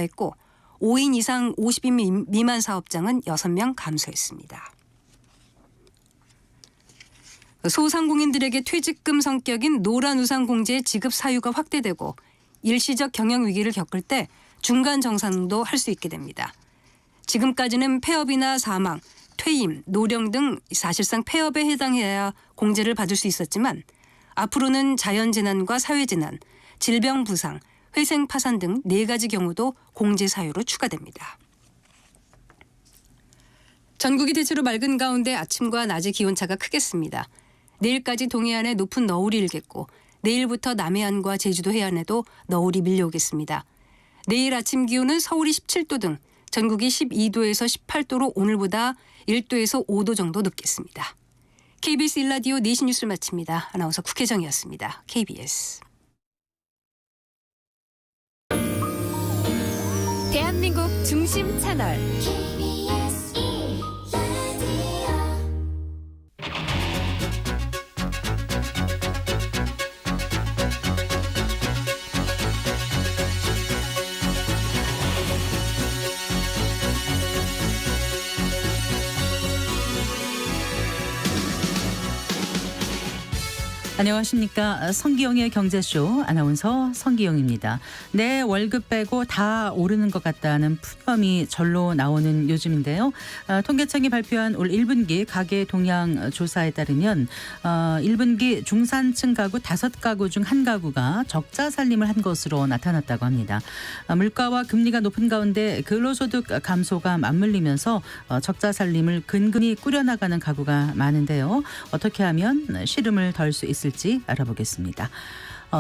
했고 5인 이상 50인 미만 사업장은 6명 감소했습니다. 소상공인들에게 퇴직금 성격인 노란우산공제의 지급 사유가 확대되고 일시적 경영 위기를 겪을 때 중간 정산도 할 수 있게 됩니다. 지금까지는 폐업이나 사망, 퇴임, 노령 등 사실상 폐업에 해당해야 공제를 받을 수 있었지만 앞으로는 자연재난과 사회재난, 질병부상, 회생 파산 등 4가지 경우도 공제 사유로 추가됩니다. 전국이 대체로 맑은 가운데 아침과 낮의 기온차가 크겠습니다. 내일까지 동해안에 높은 너울이 일겠고 내일부터 남해안과 제주도 해안에도 너울이 밀려오겠습니다. 내일 아침 기온은 서울이 17도 등 전국이 12도에서 18도로 오늘보다 1도에서 5도 정도 높겠습니다. KBS 1라디오 4시 뉴스를 마칩니다. 아나운서 국혜정이었습니다. KBS. 대한민국 중심 채널 안녕하십니까. 성기영의 경제쇼 아나운서 성기영입니다. 내 월급 빼고 다 오르는 것 같다는 푸념이 절로 나오는 요즘인데요. 통계청이 발표한 올 1분기 가계 동향 조사에 따르면 1분기 중산층 가구 5가구 중 1가구가 적자 살림을 한 것으로 나타났다고 합니다. 물가와 금리가 높은 가운데 근로소득 감소가 맞물리면서 적자 살림을 근근히 꾸려나가는 가구가 많은데요. 어떻게 하면 시름을 덜 수 있을지 알아보겠습니다.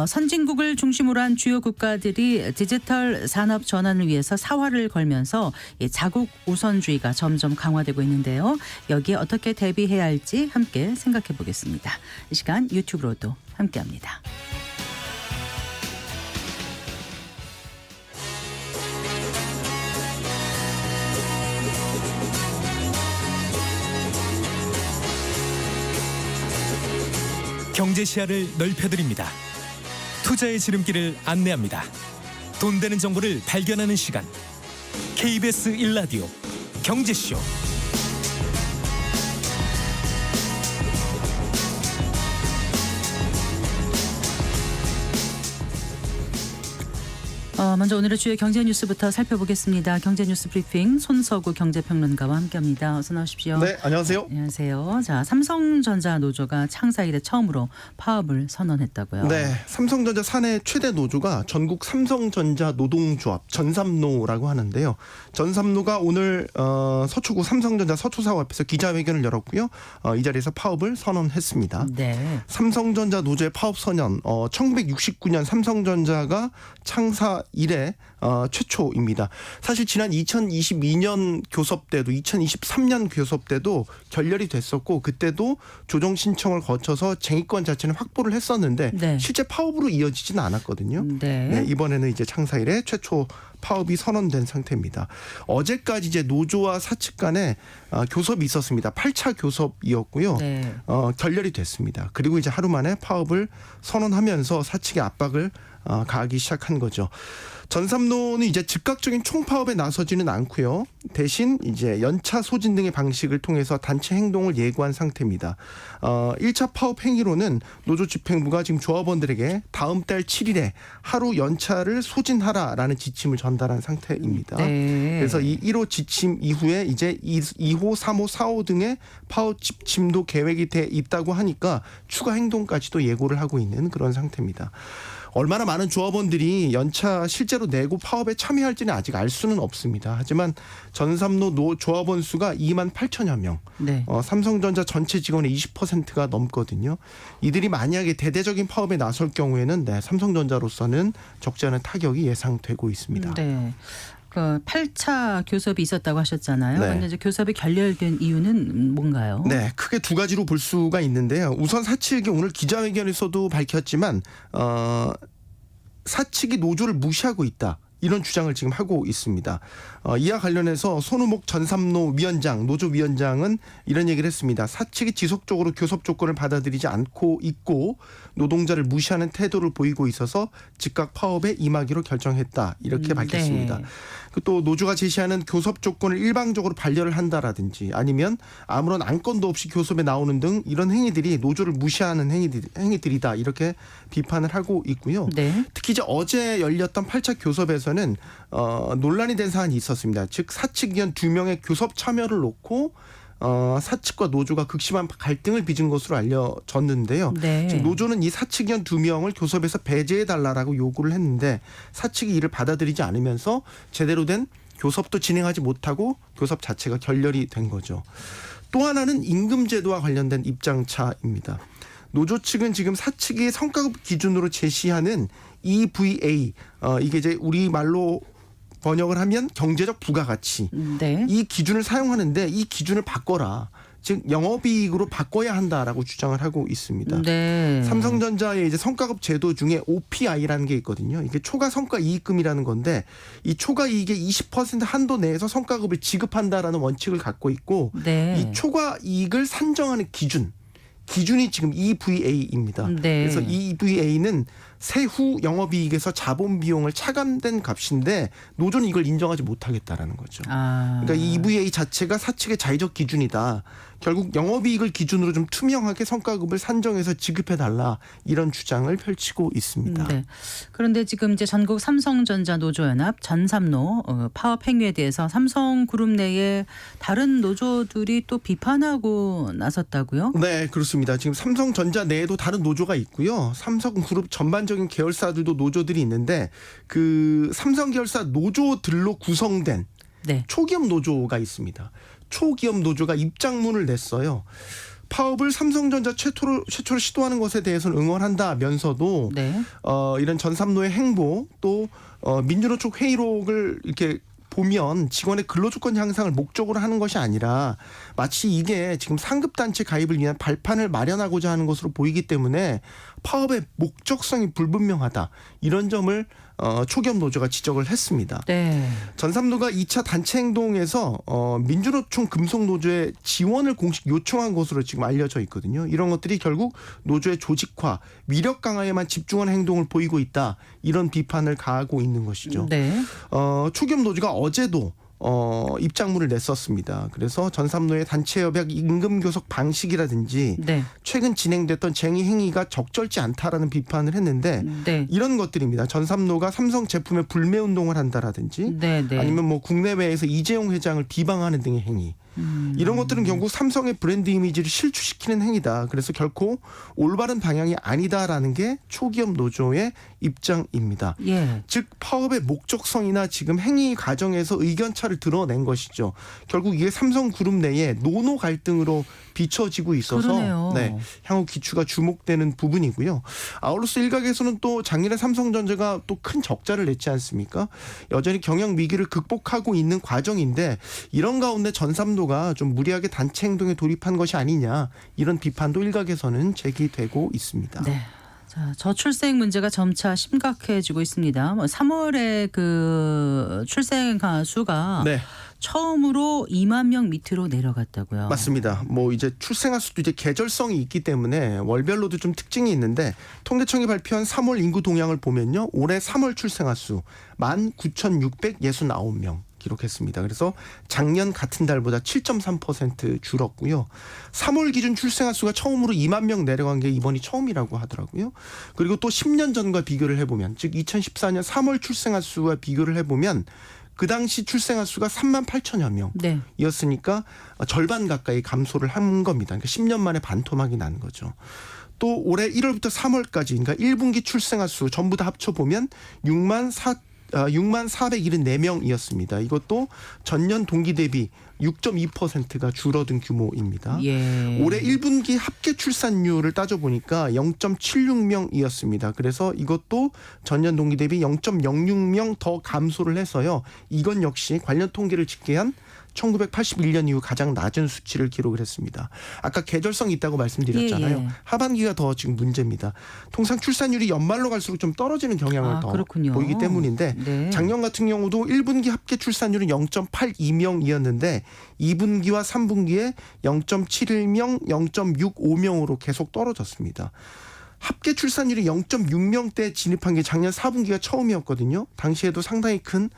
선진국을 중심으로 한 주요 국가들이 디지털 산업 전환을 위해서 사활을 걸면서 자국 우선주의가 점점 강화되고 있는데요. 여기에 어떻게 대비해야 할지 함께 생각해 보겠습니다. 이 시간 유튜브로도 함께합니다. 경제 시야를 넓혀드립니다. 투자의 지름길을 안내합니다. 돈 되는 정보를 발견하는 시간. KBS 1라디오 경제쇼. 먼저 오늘의 주요 경제 뉴스부터 살펴보겠습니다. 경제 뉴스 브리핑 손서구 경제평론가와 함께합니다. 어서 나오십시오. 네, 안녕하세요. 안녕하세요. 자, 삼성전자 노조가 창사 이래 처음으로 파업을 선언했다고요. 네, 삼성전자 사내 최대 노조가 전국 삼성전자 노동조합 전삼노라고 하는데요. 전삼노가 오늘 서초구 삼성전자 서초사업 앞에서 기자회견을 열었고요. 이 자리에서 파업을 선언했습니다. 네. 삼성전자 노조의 파업 선언, 1969년 삼성전자가 창사 이래 최초입니다. 사실 지난 2022년 교섭 때도 2023년 교섭 때도 결렬이 됐었고 그때도 조정 신청을 거쳐서 쟁의권 자체는 확보를 했었는데 네. 실제 파업으로 이어지지는 않았거든요. 네, 이번에는 이제 창사 이래 최초 파업이 선언된 상태입니다. 어제까지 이제 노조와 사측 간에 교섭이 있었습니다. 8차 교섭이었고요. 네. 결렬이 됐습니다. 그리고 이제 하루 만에 파업을 선언하면서 사측의 압박을 가하기 시작한 거죠. 전삼노는 이제 즉각적인 총파업에 나서지는 않고요. 대신 이제 연차 소진 등의 방식을 통해서 단체 행동을 예고한 상태입니다. 1차 파업 행위로는 노조 집행부가 지금 조합원들에게 다음 달 7일에 하루 연차를 소진하라라는 지침을 전달한 상태입니다. 네. 그래서 이 1호 지침 이후에 이제 2호, 3호, 4호 등의 파업 지침도 계획이 돼 있다고 하니까 추가 행동까지도 예고를 하고 있는 그런 상태입니다. 얼마나 많은 조합원들이 연차 실제로 내고 파업에 참여할지는 아직 알 수는 없습니다. 하지만 전삼노 조합원 수가 2만 8천여 명, 네. 삼성전자 전체 직원의 20%가 넘거든요. 이들이 만약에 대대적인 파업에 나설 경우에는 삼성전자로서는 적지 않은 타격이 예상되고 있습니다. 네. 그 8차 교섭이 있었다고 하셨잖아요. 네. 그런데 이제 교섭이 결렬된 이유는 뭔가요? 네, 크게 2가지로 볼 수가 있는데요. 우선 사측이 오늘 기자회견에서도 밝혔지만 사측이 노조를 무시하고 있다. 이런 주장을 지금 하고 있습니다. 이와 관련해서 손우목 전삼노 위원장, 노조위원장은 이런 얘기를 했습니다. 사측이 지속적으로 교섭 조건을 받아들이지 않고 있고 노동자를 무시하는 태도를 보이고 있어서 즉각 파업에 임하기로 결정했다. 이렇게 밝혔습니다. 네. 또 노조가 제시하는 교섭 조건을 일방적으로 반려를 한다라든지 아니면 아무런 안건도 없이 교섭에 나오는 등 이런 행위들이 노조를 무시하는 행위들이다. 이렇게 비판을 하고 있고요. 네. 특히 이제 어제 열렸던 8차 교섭에서는 논란이 된 사안이 있었습니다. 즉 사측 위원 2명의 교섭 참여를 놓고 사측과 노조가 극심한 갈등을 빚은 것으로 알려졌는데요. 네. 지금 노조는 이 사측 위원 2명을 교섭에서 배제해달라고 요구를 했는데 사측이 이를 받아들이지 않으면서 제대로 된 교섭도 진행하지 못하고 교섭 자체가 결렬이 된 거죠. 또 하나는 임금제도와 관련된 입장차입니다. 노조 측은 지금 사측이 성과급 기준으로 제시하는 EVA 이게 이제 우리 말로 번역을 하면 경제적 부가가치 네. 이 기준을 사용하는데 이 기준을 바꿔라. 즉 영업이익으로 바꿔야 한다라고 주장을 하고 있습니다. 네. 삼성전자의 이제 성과급 제도 중에 OPI라는 게 있거든요. 이게 초과 성과 이익금이라는 건데 이 초과 이익의 20% 한도 내에서 성과급을 지급한다라는 원칙을 갖고 있고 네. 이 초과 이익을 산정하는 기준이 지금 EVA입니다. 네. 그래서 이 EVA는 세후 영업이익에서 자본 비용을 차감된 값인데 노조는 이걸 인정하지 못하겠다라는 거죠. 그러니까 이 EVA 자체가 사측의 자의적 기준이다. 결국 영업이익을 기준으로 좀 투명하게 성과급을 산정해서 지급해달라 이런 주장을 펼치고 있습니다. 네. 그런데 지금 이제 전국 삼성전자 노조연합 전삼노 파업 행위에 대해서 삼성그룹 내에 다른 노조들이 또 비판하고 나섰다고요? 네, 그렇습니다. 지금 삼성전자 내에도 다른 노조가 있고요. 삼성그룹 전반적인 계열사들도 노조들이 있는데 그 삼성 계열사 노조들로 구성된 네. 초기업 노조가 있습니다. 초기업 노조가 입장문을 냈어요. 파업을 삼성전자 최초로 시도하는 것에 대해서는 응원한다면서도 네. 이런 전삼노의 행보 또 민주노 쪽 회의록을 이렇게 보면 직원의 근로조건 향상을 목적으로 하는 것이 아니라 마치 이게 지금 상급단체 가입을 위한 발판을 마련하고자 하는 것으로 보이기 때문에 파업의 목적성이 불분명하다. 이런 점을 초기업 노조가 지적을 했습니다. 네. 전삼노가 2차 단체 행동에서 민주노총 금속노조의 지원을 공식 요청한 것으로 지금 알려져 있거든요. 이런 것들이 결국 노조의 조직화, 위력 강화에만 집중하는 행동을 보이고 있다. 이런 비판을 가하고 있는 것이죠. 네. 초기업 노조가 어제도 입장문을 냈었습니다. 그래서 전삼노의 단체협약 임금 교섭 방식이라든지 네. 최근 진행됐던 쟁의 행위가 적절치 않다라는 비판을 했는데 네. 이런 것들입니다. 전삼노가 삼성 제품에 불매 운동을 한다라든지 네. 네. 아니면 뭐 국내외에서 이재용 회장을 비방하는 등의 행위. 이런 것들은 결국 삼성의 브랜드 이미지를 실추시키는 행위다. 그래서 결코 올바른 방향이 아니다라는 게 초기업 노조의 입장입니다. 예. 즉 파업의 목적성이나 지금 행위 과정에서 의견차를 드러낸 것이죠. 결국 이게 삼성그룹 내에 노노 갈등으로 비춰지고 있어서 그러네요. 네, 향후 기추가 주목되는 부분이고요. 아울러서 일각에서는 또 작년에 삼성전자가 또 큰 적자를 냈지 않습니까? 여전히 경영 위기를 극복하고 있는 과정인데 이런 가운데 전삼노가 좀 무리하게 단체 행동에 돌입한 것이 아니냐 이런 비판도 일각에서는 제기되고 있습니다. 네. 자, 저출생 문제가 점차 심각해지고 있습니다. 3월에 그 출생 수가 네. 처음으로 2만 명 밑으로 내려갔다고요. 맞습니다. 뭐 이제 출생아 수도 이제 계절성이 있기 때문에 월별로도 좀 특징이 있는데 통계청이 발표한 3월 인구 동향을 보면요. 올해 3월 출생아 수 19,669명. 기록했습니다. 그래서 작년 같은 달보다 7.3% 줄었고요. 3월 기준 출생아 수가 처음으로 2만 명 내려간 게 이번이 처음이라고 하더라고요. 그리고 또 10년 전과 비교를 해보면 즉 2014년 3월 출생아 수와 비교를 해보면 그 당시 출생아 수가 3만 8천여 네. 명이었으니까 절반 가까이 감소를 한 겁니다. 그러니까 10년 만에 반토막이 난 거죠. 또 올해 1월부터 3월까지 그러니까 1분기 출생아 수 전부 다 합쳐보면 6만 474명이었습니다. 이것도 전년 동기 대비 6.2%가 줄어든 규모입니다. 예. 올해 1분기 합계 출산율을 따져보니까 0.76명이었습니다. 그래서 이것도 전년 동기 대비 0.06명 더 감소를 해서요. 이건 역시 관련 통계를 집계한 1981년 이후 가장 낮은 수치를 기록을 했습니다. 아까 계절성이 있다고 말씀드렸잖아요. 예. 하반기가 더 지금 문제입니다. 통상 출산율이 연말로 갈수록 좀 떨어지는 경향을 더 그렇군요. 보이기 때문인데 네. 작년 같은 경우도 1분기 합계 출산율은 0.82명이었는데 2분기와 3분기에 0.71명, 0.65명으로 계속 떨어졌습니다. 합계 출산율이 0.6명대에 진입한 게 작년 4분기가 처음이었거든요. 당시에도 상당히 큰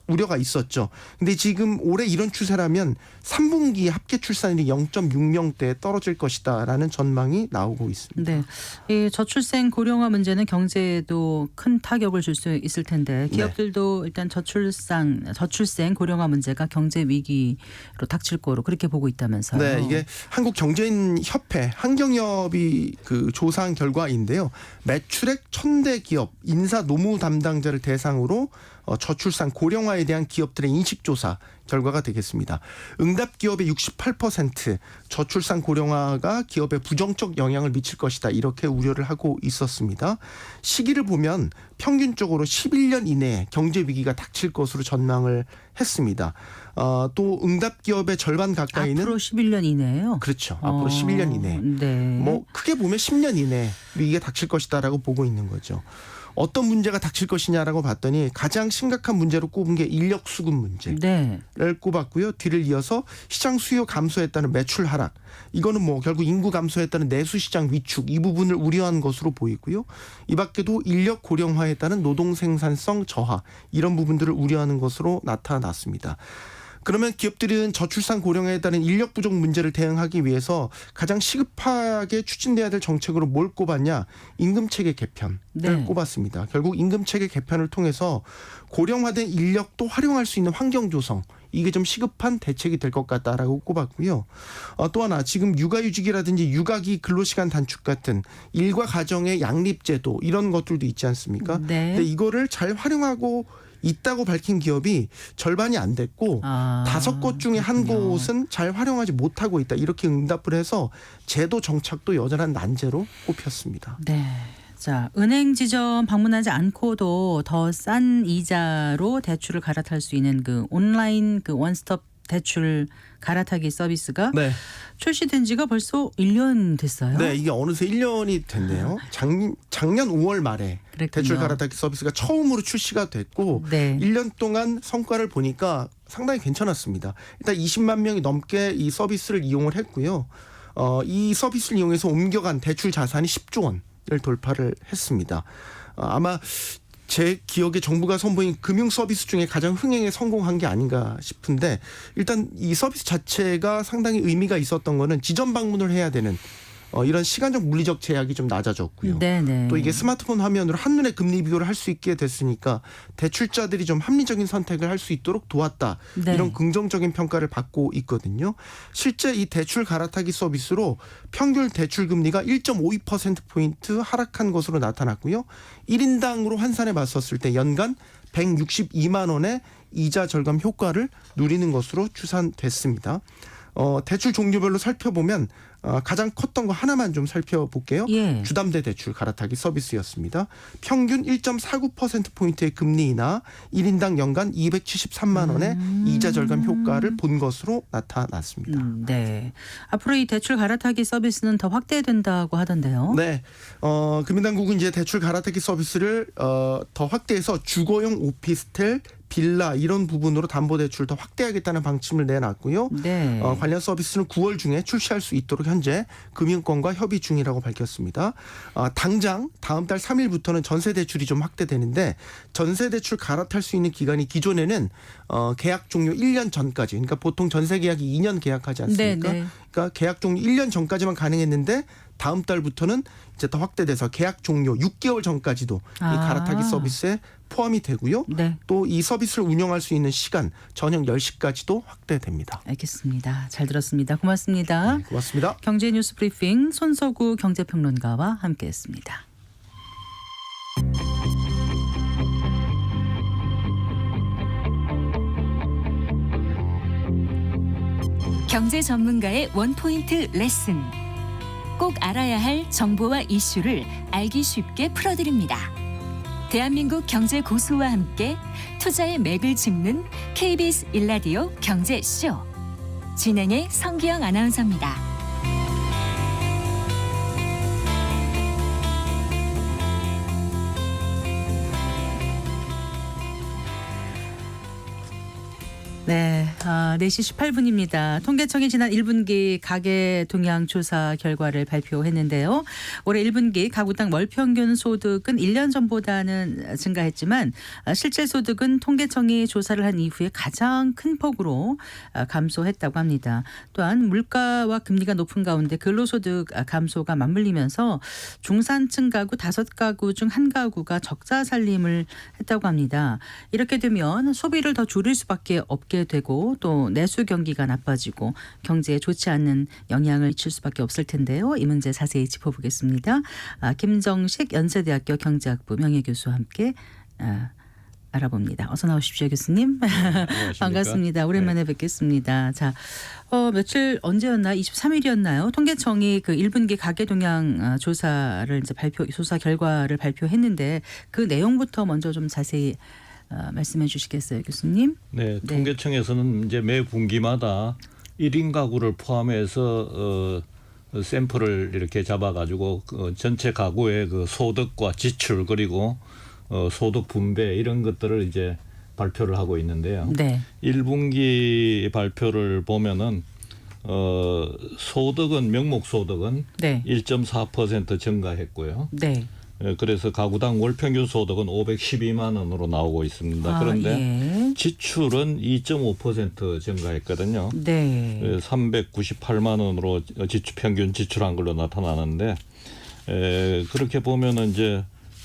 우려가 있었죠. 근데 지금 올해 이런 추세라면 3분기 합계 출산율이 0.6명대에 떨어질 것이다라는 전망이 나오고 있습니다. 네, 이 저출생 고령화 문제는 경제에도 큰 타격을 줄 수 있을 텐데 기업들도 일단 저출생 고령화 문제가 경제 위기로 닥칠 거로 그렇게 보고 있다면서요. 네, 이게 한국경제인협회 한경협이 그 조사한 결과인데요. 매출액 1000대 기업 인사 노무 담당자를 대상으로 저출산 고령화에 대한 기업들의 인식조사 결과가 되겠습니다. 응답 기업의 68% 저출산 고령화가 기업에 부정적 영향을 미칠 것이다 이렇게 우려를 하고 있었습니다. 시기를 보면 평균적으로 11년 이내에 경제 위기가 닥칠 것으로 전망을 했습니다. 또 응답 기업의 절반 가까이는 앞으로 11년 이내에요. 그렇죠. 앞으로 11년 이내. 네. 뭐 크게 보면 10년 이내 위기가 닥칠 것이다라고 보고 있는 거죠. 어떤 문제가 닥칠 것이냐라고 봤더니 가장 심각한 문제로 꼽은 게 인력 수급 문제를 네. 꼽았고요. 뒤를 이어서 시장 수요 감소에 따른 매출 하락. 이거는 뭐 결국 인구 감소에 따른 내수 시장 위축 이 부분을 우려한 것으로 보이고요. 이 밖에도 인력 고령화에 따른 노동 생산성 저하 이런 부분들을 우려하는 것으로 나타났습니다. 그러면 기업들은 저출산 고령화에 따른 인력 부족 문제를 대응하기 위해서 가장 시급하게 추진돼야 될 정책으로 뭘 꼽았냐? 임금체계 개편을 네. 꼽았습니다. 결국 임금체계 개편을 통해서 고령화된 인력도 활용할 수 있는 환경 조성 이게 좀 시급한 대책이 될 것 같다라고 꼽았고요. 또 하나 지금 육아휴직이라든지 육아기 근로시간 단축 같은 일과 가정의 양립제도 이런 것들도 있지 않습니까? 네. 근데 이거를 잘 활용하고 있다고 밝힌 기업이 절반이 안 됐고 5곳 중에 한 그렇군요. 곳은 잘 활용하지 못하고 있다. 이렇게 응답을 해서 제도 정착도 여전한 난제로 꼽혔습니다. 네. 자, 은행 지점 방문하지 않고도 더 싼 이자로 대출을 갈아탈 수 있는 그 온라인 그 원스톱 대출 갈아타기 서비스가 네. 출시된 지가 벌써 1년 됐어요. 네, 이게 어느새 1년이 됐네요. 작년 5월 말에 그랬군요. 대출 갈아타기 서비스가 처음으로 출시가 됐고 네. 1년 동안 성과를 보니까 상당히 괜찮았습니다. 일단 20만 명이 넘게 이 서비스를 이용을 했고요. 이 서비스를 이용해서 옮겨간 대출 자산이 10조 원을 돌파를 했습니다. 아마 제 기억에 정부가 선보인 금융 서비스 중에 가장 흥행에 성공한 게 아닌가 싶은데 일단 이 서비스 자체가 상당히 의미가 있었던 거는 지점 방문을 해야 되는 이런 시간적 물리적 제약이 좀 낮아졌고요. 네네. 또 이게 스마트폰 화면으로 한눈에 금리 비교를 할 수 있게 됐으니까 대출자들이 좀 합리적인 선택을 할 수 있도록 도왔다. 네. 이런 긍정적인 평가를 받고 있거든요. 실제 이 대출 갈아타기 서비스로 평균 대출 금리가 1.52%포인트 하락한 것으로 나타났고요. 1인당으로 환산해 봤었을 때 연간 162만 원의 이자 절감 효과를 누리는 것으로 추산됐습니다. 대출 종류별로 살펴보면 가장 컸던 거 하나만 좀 살펴볼게요. 예. 주담대 대출 갈아타기 서비스였습니다. 평균 1.49%포인트의 금리 인하 1인당 연간 273만 원의 이자 절감 효과를 본 것으로 나타났습니다. 네. 앞으로 이 대출 갈아타기 서비스는 더 확대된다고 하던데요. 네, 금융당국은 이제 대출 갈아타기 서비스를 더 확대해서 주거용 오피스텔, 빌라 이런 부분으로 담보대출을 더 확대하겠다는 방침을 내놨고요. 네. 관련 서비스는 9월 중에 출시할 수 있도록 현재 금융권과 협의 중이라고 밝혔습니다. 당장 다음 달 3일부터는 전세대출이 좀 확대되는데 전세대출 갈아탈 수 있는 기간이 기존에는 계약 종료 1년 전까지 그러니까 보통 전세 계약이 2년 계약하지 않습니까? 네, 네. 그러니까 계약 종료 1년 전까지만 가능했는데 다음 달부터는 이제 더 확대돼서 계약 종료 6개월 전까지도 이 갈아타기 서비스에 포함이 되고요. 네. 또 이 서비스를 운영할 수 있는 시간 저녁 10시까지도 확대됩니다. 알겠습니다. 잘 들었습니다. 고맙습니다. 고맙습니다. 경제 뉴스 브리핑 손석우 경제평론가와 함께했습니다. 경제 전문가의 원포인트 레슨. 꼭 알아야 할 정보와 이슈를 알기 쉽게 풀어드립니다. 대한민국 경제 고수와 함께 투자의 맥을 짚는 KBS 일라디오 경제쇼. 진행의 성기영 아나운서입니다. 네, 4시 18분입니다. 통계청이 지난 1분기 가계 동향 조사 결과를 발표했는데요. 올해 1분기 가구당 월평균 소득은 1년 전보다는 증가했지만 실질 소득은 통계청이 조사를 한 이후에 가장 큰 폭으로 감소했다고 합니다. 또한 물가와 금리가 높은 가운데 근로소득 감소가 맞물리면서 중산층 가구 5가구 중 1가구가 적자 살림을 했다고 합니다. 이렇게 되면 소비를 더 줄일 수밖에 없게 되고 또 내수 경기가 나빠지고 경제에 좋지 않는 영향을 미칠 수밖에 없을 텐데요. 이 문제 자세히 짚어보겠습니다. 김정식 연세대학교 경제학부 명예교수와 함께 알아봅니다. 어서 나오십시오, 교수님. 반갑습니다. 오랜만에 뵙겠습니다. 자, 며칠 언제였나? 23일이었나요? 통계청이 그 1분기 가계 동향 조사를 이제 조사 결과를 발표했는데 그 내용부터 먼저 좀 자세히 말씀해 주시겠어요, 교수님? 네, 통계청에서는 이제 매 분기마다 1인 가구를 포함해서 샘플을 이렇게 잡아가지고 전체 가구의 그 소득과 지출 그리고 소득 분배 이런 것들을 이제 발표를 하고 있는데요. 네. 1분기 발표를 보면은 소득은 명목 소득은 네. 1.4% 증가했고요. 네. 그래서 가구당 월평균 소득은 512만 원으로 나오고 있습니다. 그런데 예. 지출은 2.5% 증가했거든요. 네. 398만 원으로 평균 지출한 걸로 나타나는데 그렇게 보면은 이제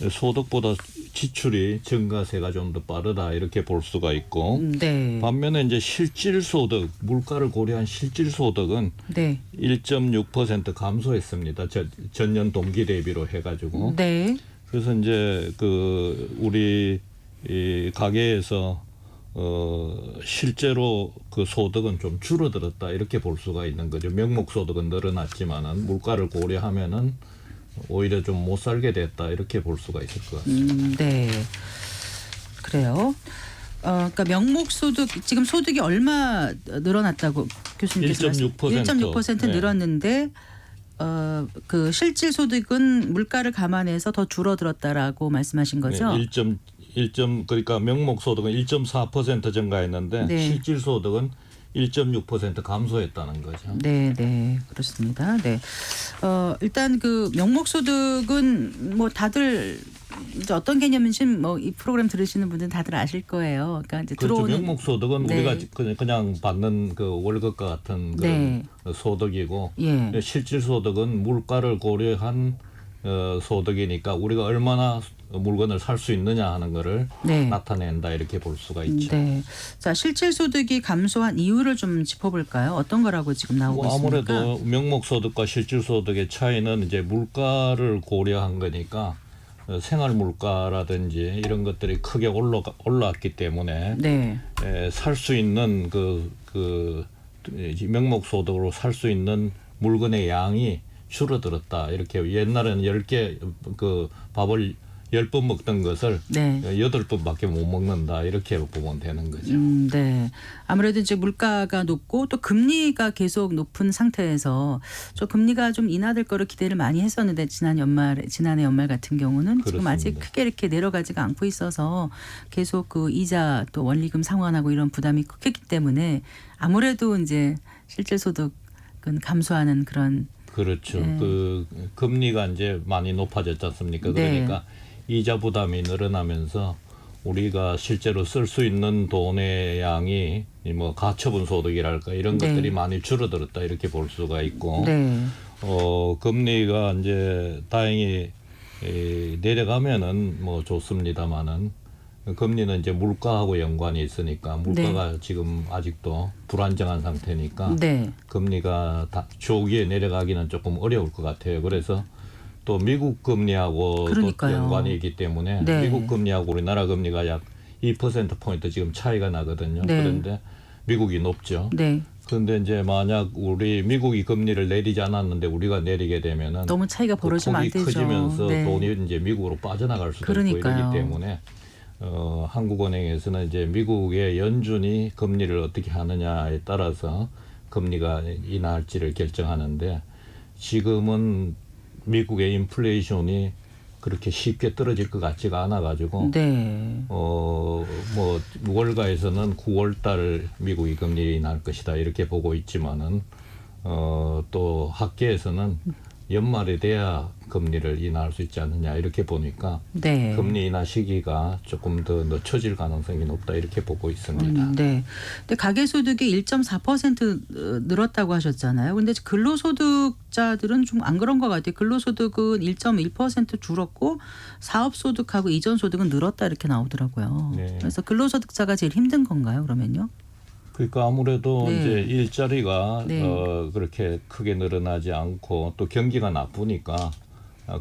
소득보다 지출이 증가세가 좀 더 빠르다 이렇게 볼 수가 있고 네. 반면에 이제 실질 소득 물가를 고려한 실질 소득은 네. 1.6% 감소했습니다. 전년 동기 대비로 해가지고 네. 그래서 이제 그 우리 이 가계에서 실제로 그 소득은 좀 줄어들었다 이렇게 볼 수가 있는 거죠. 명목 소득은 늘어났지만은 물가를 고려하면은 오히려 좀 못 살게 됐다 이렇게 볼 수가 있을 것 같습니다. 네. 그래요. 그러니까 명목 소득 지금 소득이 얼마 늘어났다고 교수님께서 1.6%. 1.6% 네. 늘었는데 그 실질 소득은 물가를 감안해서 더 줄어들었다라고 말씀하신 거죠? 네, 그러니까 명목 소득은 1.4% 증가했는데 네. 실질 소득은 1.6% 감소했다는 거죠. 네, 네, 그렇습니다. 네, 일단 그 명목 소득은 뭐 다들 이제 어떤 개념인지 뭐 이 프로그램 들으시는 분들은 다들 아실 거예요. 그러니까 이제 그렇죠. 들어오는 명목 소득은 네. 우리가 그냥 받는 그 월급과 같은 네. 그런 소득이고 예. 실질 소득은 물가를 고려한 소득이니까 우리가 얼마나 물건을 살 수 있느냐 하는 거를 네. 나타낸다 이렇게 볼 수가 있죠. 네. 자, 실질 소득이 감소한 이유를 좀 짚어볼까요? 어떤 거라고 지금 나오고 있습니까? 아무래도 명목 소득과 실질 소득의 차이는 이제 물가를 고려한 거니까 생활 물가라든지 이런 것들이 크게 올랐기 때문에 네. 살 수 있는 명목 소득으로 살 수 있는 물건의 양이 줄어들었다. 이렇게 옛날에는 10개 그 밥을 10번 먹던 것을 네. 8번밖에 못 먹는다. 이렇게 보면 되는 거죠. 네. 아무래도 이제 물가가 높고 또 금리가 계속 높은 상태에서 저 금리가 좀 인하될 거를 기대를 많이 했었는데 지난해 연말 같은 경우는 지금 그렇습니다. 아직 크게 이렇게 내려가지가 않고 있어서 계속 그 이자 또 원리금 상환하고 이런 부담이 크기 때문에 아무래도 이제 실질 소득은 감소하는 그런 그렇죠. 네. 그 금리가 이제 많이 높아졌지 않습니까? 네. 그러니까 이자 부담이 늘어나면서 우리가 실제로 쓸 수 있는 돈의 양이 뭐 가처분 소득이랄까 이런 네. 것들이 많이 줄어들었다 이렇게 볼 수가 있고 네. 금리가 이제 다행히 내려가면은 뭐 좋습니다만은 금리는 이제 물가하고 연관이 있으니까 물가가 지금 아직도 불안정한 상태니까 네. 금리가 조기에 내려가기는 조금 어려울 것 같아요. 그래서 또 미국 금리하고 또 연관이 있기 때문에 네. 미국 금리하고 우리나라 금리가 약 2%포인트 지금 차이가 나거든요. 네. 그런데 미국이 높죠. 네. 그런데 이제 만약 우리 미국이 금리를 내리지 않았는데 우리가 내리게 되면은 너무 차이가 벌어지면 안 되죠. 커지면서 네. 돈이 이제 미국으로 빠져나갈 수도 그러니까요. 있고 이러기 때문에 한국은행에서는 이제 미국의 연준이 금리를 어떻게 하느냐에 따라서 금리가 인하할지를 결정하는데 지금은 미국의 인플레이션이 그렇게 쉽게 떨어질 것 같지가 않아 가지고 네. 뭐 월가에서는 9월달 미국이 금리를 인하할 것이다 이렇게 보고 있지만은 또 학계에서는 연말에 돼야 금리를 인하할 수 있지 않느냐 이렇게 보니까 네. 금리 인하 시기가 조금 더 늦춰질 가능성이 높다 이렇게 보고 있습니다. 네. 근데 가계소득이 1.4% 늘었다고 하셨잖아요. 근데 근로소득자들은 좀 안 그런 것 같아요. 근로소득은 1.1% 줄었고 사업소득하고 이전소득은 늘었다 이렇게 나오더라고요. 네. 그래서 근로소득자가 제일 힘든 건가요, 그러면요? 그러니까 아무래도 네. 이제 일자리가 네. 그렇게 크게 늘어나지 않고 또 경기가 나쁘니까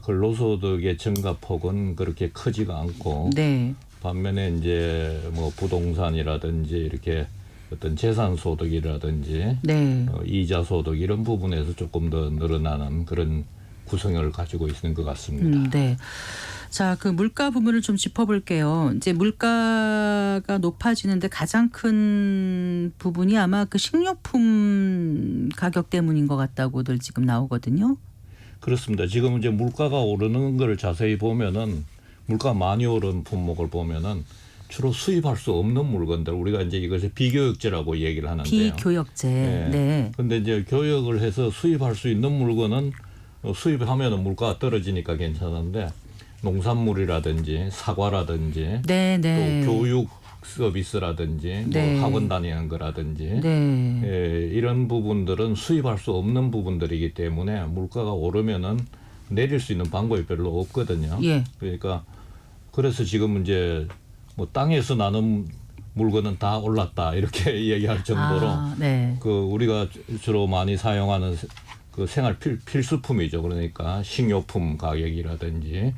근로소득의 증가폭은 그렇게 크지가 않고 네. 반면에 이제 뭐 부동산이라든지 이렇게 어떤 재산 소득이라든지 네. 이자 소득 이런 부분에서 조금 더 늘어나는 그런 구성을 가지고 있는 것 같습니다. 네. 자, 그 물가 부분을 좀 짚어볼게요. 이제 물가가 높아지는데 가장 큰 부분이 아마 그 식료품 가격 때문인 것 같다고들 지금 나오거든요. 그렇습니다. 지금 이제 물가가 오르는 걸 자세히 보면은 물가 많이 오른 품목을 보면은 주로 수입할 수 없는 물건들 우리가 이제 이것을 비교역제라고 얘기를 하는데요. 비교역제. 네. 근데 이제 교역을 해서 수입할 수 있는 물건은 수입하면은 물가가 떨어지니까 괜찮은데 농산물이라든지 사과라든지 네, 네. 또 교육 서비스라든지 네. 뭐 학원 다니는 거라든지 네. 이런 부분들은 수입할 수 없는 부분들이기 때문에 물가가 오르면은 내릴 수 있는 방법이 별로 없거든요. 예. 그러니까 그래서 지금 이제 뭐 땅에서 나는 물건은 다 올랐다 이렇게 얘기할 정도로 네. 그 우리가 주로 많이 사용하는 그 생활 필수품이죠. 그러니까 식료품 가격이라든지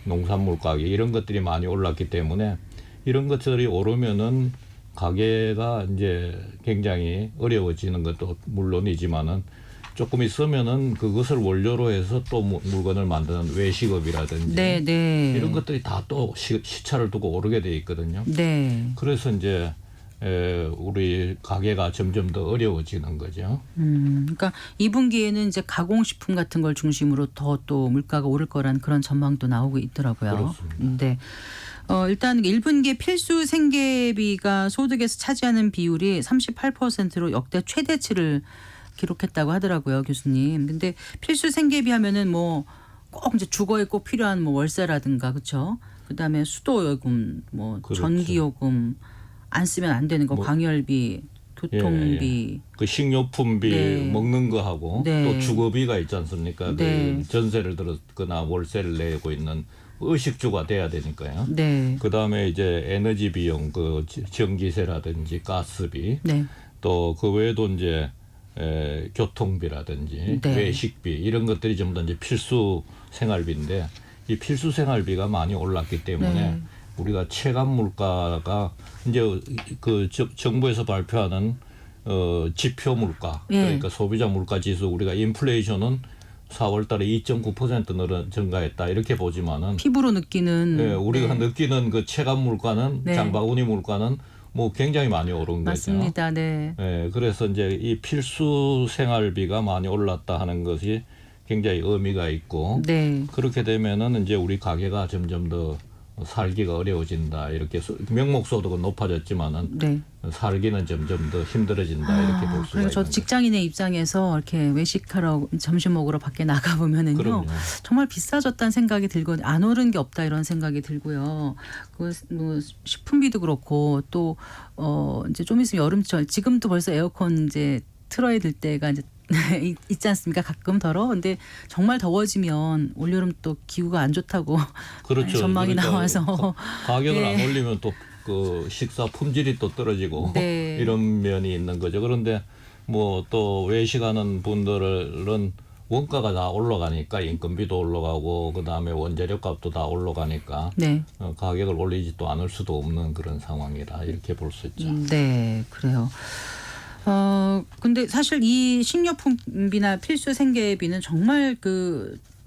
농산물 가격 이런 것들이 많이 올랐기 때문에 이런 것들이 오르면은 가게가 이제 굉장히 어려워지는 것도 물론이지만은 조금 있으면은 그것을 원료로 해서 또 물건을 만드는 외식업이라든지 네, 네. 이런 것들이 다 또 시차를 두고 오르게 돼 있거든요. 네. 그래서 이제 우리 가게가 점점 더 어려워지는 거죠. 그러니까 2분기에는 이제 가공식품 같은 걸 중심으로 더 또 물가가 오를 거라는 그런 전망도 나오고 있더라고요. 그렇습니다. 네. 일단 1분기에 필수 생계비가 소득에서 차지하는 비율이 38%로 역대 최대치를 기록했다고 하더라고요, 교수님. 근데 필수 생계비 하면은 뭐 꼭 이제 주거에 꼭 필요한 뭐 월세라든가 그렇죠. 그다음에 수도요금, 뭐 그렇죠. 전기요금 안 쓰면 안 되는 거 뭐, 광열비, 교통비. 그 식료품비 네. 먹는 거 하고 네. 또 주거비가 있지 않습니까? 네. 그 전세를 들었거나 월세를 내고 있는 의식주가 돼야 되니까요. 네. 그다음에 이제 에너지 비용, 그 전기세라든지 가스비, 네. 또 그 외에도 이제 교통비라든지 네. 외식비 이런 것들이 전부 다 이제 필수 생활비인데 이 필수 생활비가 많이 올랐기 때문에 네. 우리가 체감 물가가 이제 그 정부에서 발표하는 지표 물가 예. 그러니까 소비자 물가 지수 우리가 인플레이션은 4월달에 2.9% 증가했다 이렇게 보지만은 피부로 느끼는 우리가 네. 느끼는 그 체감 물가는 네. 장바구니 물가는 뭐 굉장히 많이 오른 맞습니다. 네. 거죠. 그래서 이제 이 필수 생활비가 많이 올랐다 하는 것이 굉장히 의미가 있고 네. 그렇게 되면은 이제 우리 가게가 점점 더 살기가 어려워진다 이렇게 명목 소득은 높아졌지만은 네. 살기는 점점 더 힘들어진다 이렇게 볼 수가 그리고 있는 저 거죠. 직장인의 입장에서 이렇게 외식하러 점심 먹으러 밖에 나가 보면은요 그럼요. 정말 비싸졌다는 생각이 들고 안 오른 게 없다 이런 생각이 들고요. 그 뭐 식품비도 그렇고 또 이제 좀 있으면 여름철 지금도 벌써 에어컨 이제 틀어야 될 때가 이제 있지 않습니까? 가끔 더러. 근데 정말 더워지면 올여름 또 기후가 안 좋다고 그렇죠. 전망이 그러니까 나와서 가격을 네. 안 올리면 또 그 식사 품질이 또 떨어지고 네. 이런 면이 있는 거죠. 그런데 뭐 또 외식하는 분들은 원가가 다 올라가니까 인건비도 올라가고 그다음에 원재료 값도 다 올라가니까 네. 가격을 올리지도 않을 수도 없는 그런 상황이다 이렇게 볼 수 있죠. 네, 그래요. 근데 사실 이 식료품비나 필수 생계비는 정말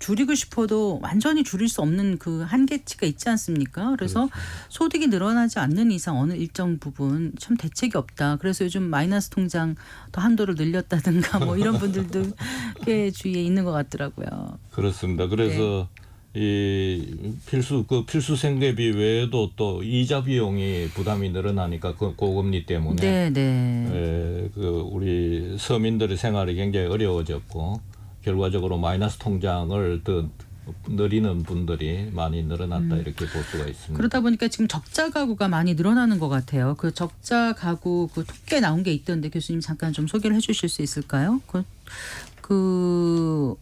줄이고 싶어도 완전히 줄일 수 없는 그 한계치가 있지 않습니까? 그래서 소득이 늘어나지 않는 이상 어느 일정 부분 참 대책이 없다. 그래서 요즘 마이너스 통장 더 한도를 늘렸다든가 뭐 이런 분들도 꽤 주위에 있는 것 같더라고요. 그렇습니다. 그래서 이 필수 생계비 외에도 또 이자 비용이 부담이 늘어나니까 그 고금리 때문에 우리 서민들의 생활이 굉장히 어려워졌고 결과적으로 마이너스 통장을 더 늘리는 분들이 많이 늘어났다 이렇게 볼 수가 있습니다. 그러다 보니까 지금 적자 가구가 많이 늘어나는 것 같아요. 그 적자 가구 통계 나온 게 있던데 교수님 잠깐 좀 소개를 해주실 수 있을까요?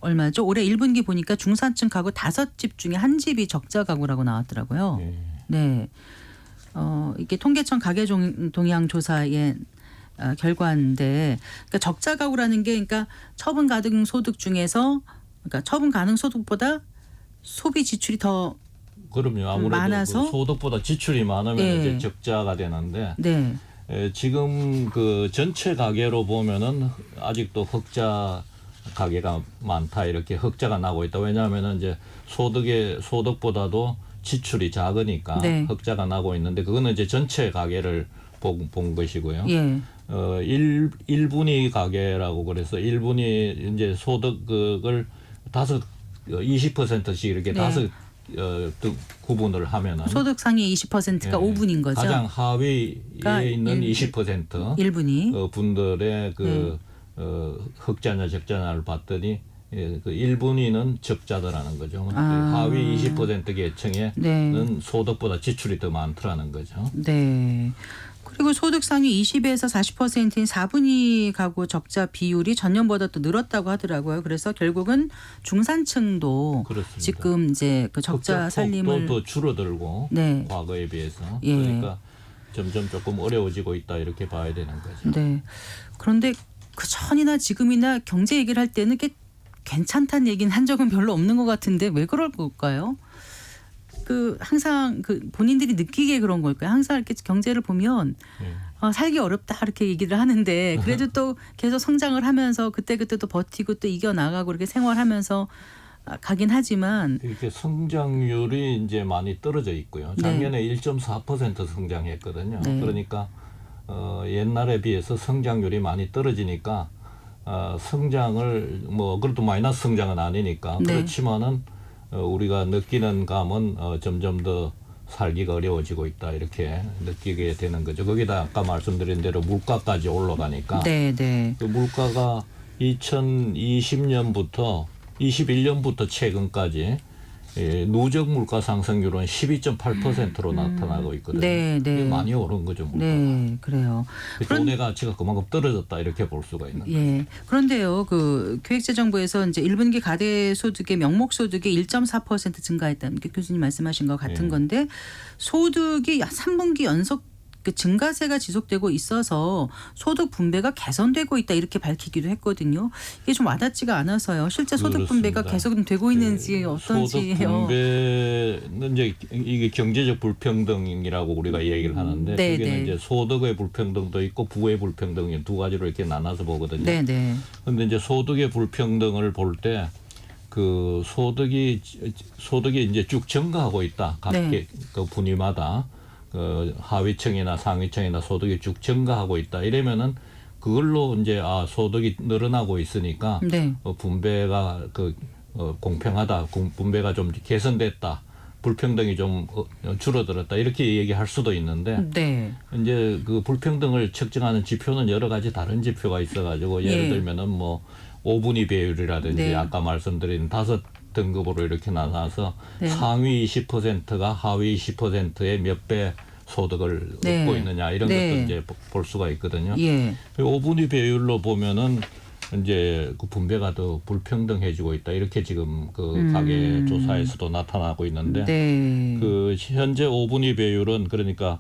얼마죠? 올해 1분기 보니까 중산층 가구 5집 중에 한 집이 적자 가구라고 나왔더라고요. 네. 이게 통계청 가계 동향 조사의 결과인데, 그러니까 적자 가구라는 게 그러니까 처분 가능 소득 중에서 그러니까 처분 가능 소득보다 소비 지출이 더 그럼요. 아무래도 많아서 그 소득보다 지출이 많으면 이제 적자가 되는데 지금 그 전체 가계로 보면은 아직도 흑자 가계가 많다 이렇게 흑자가 나고 있다. 왜냐하면은 이제 소득보다도 지출이 작으니까 흑자가 나고 있는데 그거는 이제 전체 가계를 본 것이고요. 1분위 가계라고 그래서 1분위 이제 소득을 20%씩 이렇게 구분을 하면은 소득 상위 20%가 5분인 거죠. 가장 하위에 있는 20% 1분위 분들의 흑자냐 적자냐를 봤더니 그 1분위는 적자더라는 거죠. 하위 20% 계층에는 소득보다 지출이 더 많더라는 거죠. 네. 그리고 소득 상위 20에서 40%인 4분위 가구 적자 비율이 전년보다 또 늘었다고 하더라고요. 그래서 결국은 중산층도 그렇습니다. 지금 이제 그 적자 살림을 더 줄어들고 과거에 비해서 그러니까 점점 조금 어려워지고 있다 이렇게 봐야 되는 거죠. 네. 그런데 그 전이나 지금이나 경제 얘기를 할 때는 이게 괜찮다는 얘기는 한 적은 별로 없는 것 같은데 왜 그럴 걸까요? 항상 본인들이 느끼기에 그런 걸까요? 항상 이렇게 경제를 보면 살기 어렵다 이렇게 얘기를 하는데 그래도 또 계속 성장을 하면서 그때그때 또 버티고 또 이겨나가고 이렇게 생활하면서 가긴 하지만 이렇게 성장률이 이제 많이 떨어져 있고요. 작년에 1.4% 성장했거든요. 그러니까 옛날에 비해서 성장률이 많이 떨어지니까 성장을 그래도 마이너스 성장은 아니니까 그렇지만은 우리가 느끼는 감은 점점 더 살기가 어려워지고 있다 이렇게 느끼게 되는 거죠. 거기다 아까 말씀드린 대로 물가까지 올라가니까 그 물가가 2020년부터 21년부터 최근까지 누적 물가 상승률은 12.8%로 나타나고 있거든요. 많이 오른 거죠. 물가가. 네, 그래요. 돈의 가치가 그만큼 떨어졌다 이렇게 볼 수가 있는 거죠. 그런데요, 기획재정부에서 이제 1분기 가대 소득의 명목 소득이 1.4% 증가했다는 게 교수님 말씀하신 것 같은 건데 소득이 3분기 연속 증가세가 지속되고 있어서 소득 분배가 개선되고 있다 이렇게 밝히기도 했거든요. 이게 좀 와닿지가 않아서요. 실제 소득 분배가 개선되고 있는지 어떤지요. 소득 분배는 이제 이게 경제적 불평등이라고 우리가 얘기를 하는데 그게는 이제 소득의 불평등도 있고 부의 불평등이 두 가지로 이렇게 나눠서 보거든요. 그런데 이제 소득의 불평등을 볼 때 그 소득이 이제 쭉 증가하고 있다. 각 그 분위마다. 하위층이나 상위층이나 소득이 쭉 증가하고 있다. 이러면은 그걸로 이제 소득이 늘어나고 있으니까 분배가 공평하다, 분배가 좀 개선됐다, 불평등이 좀 줄어들었다 이렇게 얘기할 수도 있는데 이제 그 불평등을 측정하는 지표는 여러 가지 다른 지표가 있어가지고 예를 들면은 5분위 배율이라든지 아까 말씀드린 5등급으로 이렇게 나눠서 상위 20%가 하위 20%의 몇 배 소득을 얻고 있느냐 이런 것도 이제 볼 수가 있거든요. 5분위 배율로 보면은 이제 그 분배가 더 불평등해지고 있다 이렇게 지금 그 가계 조사에서도 나타나고 있는데 그 현재 5분위 배율은 그러니까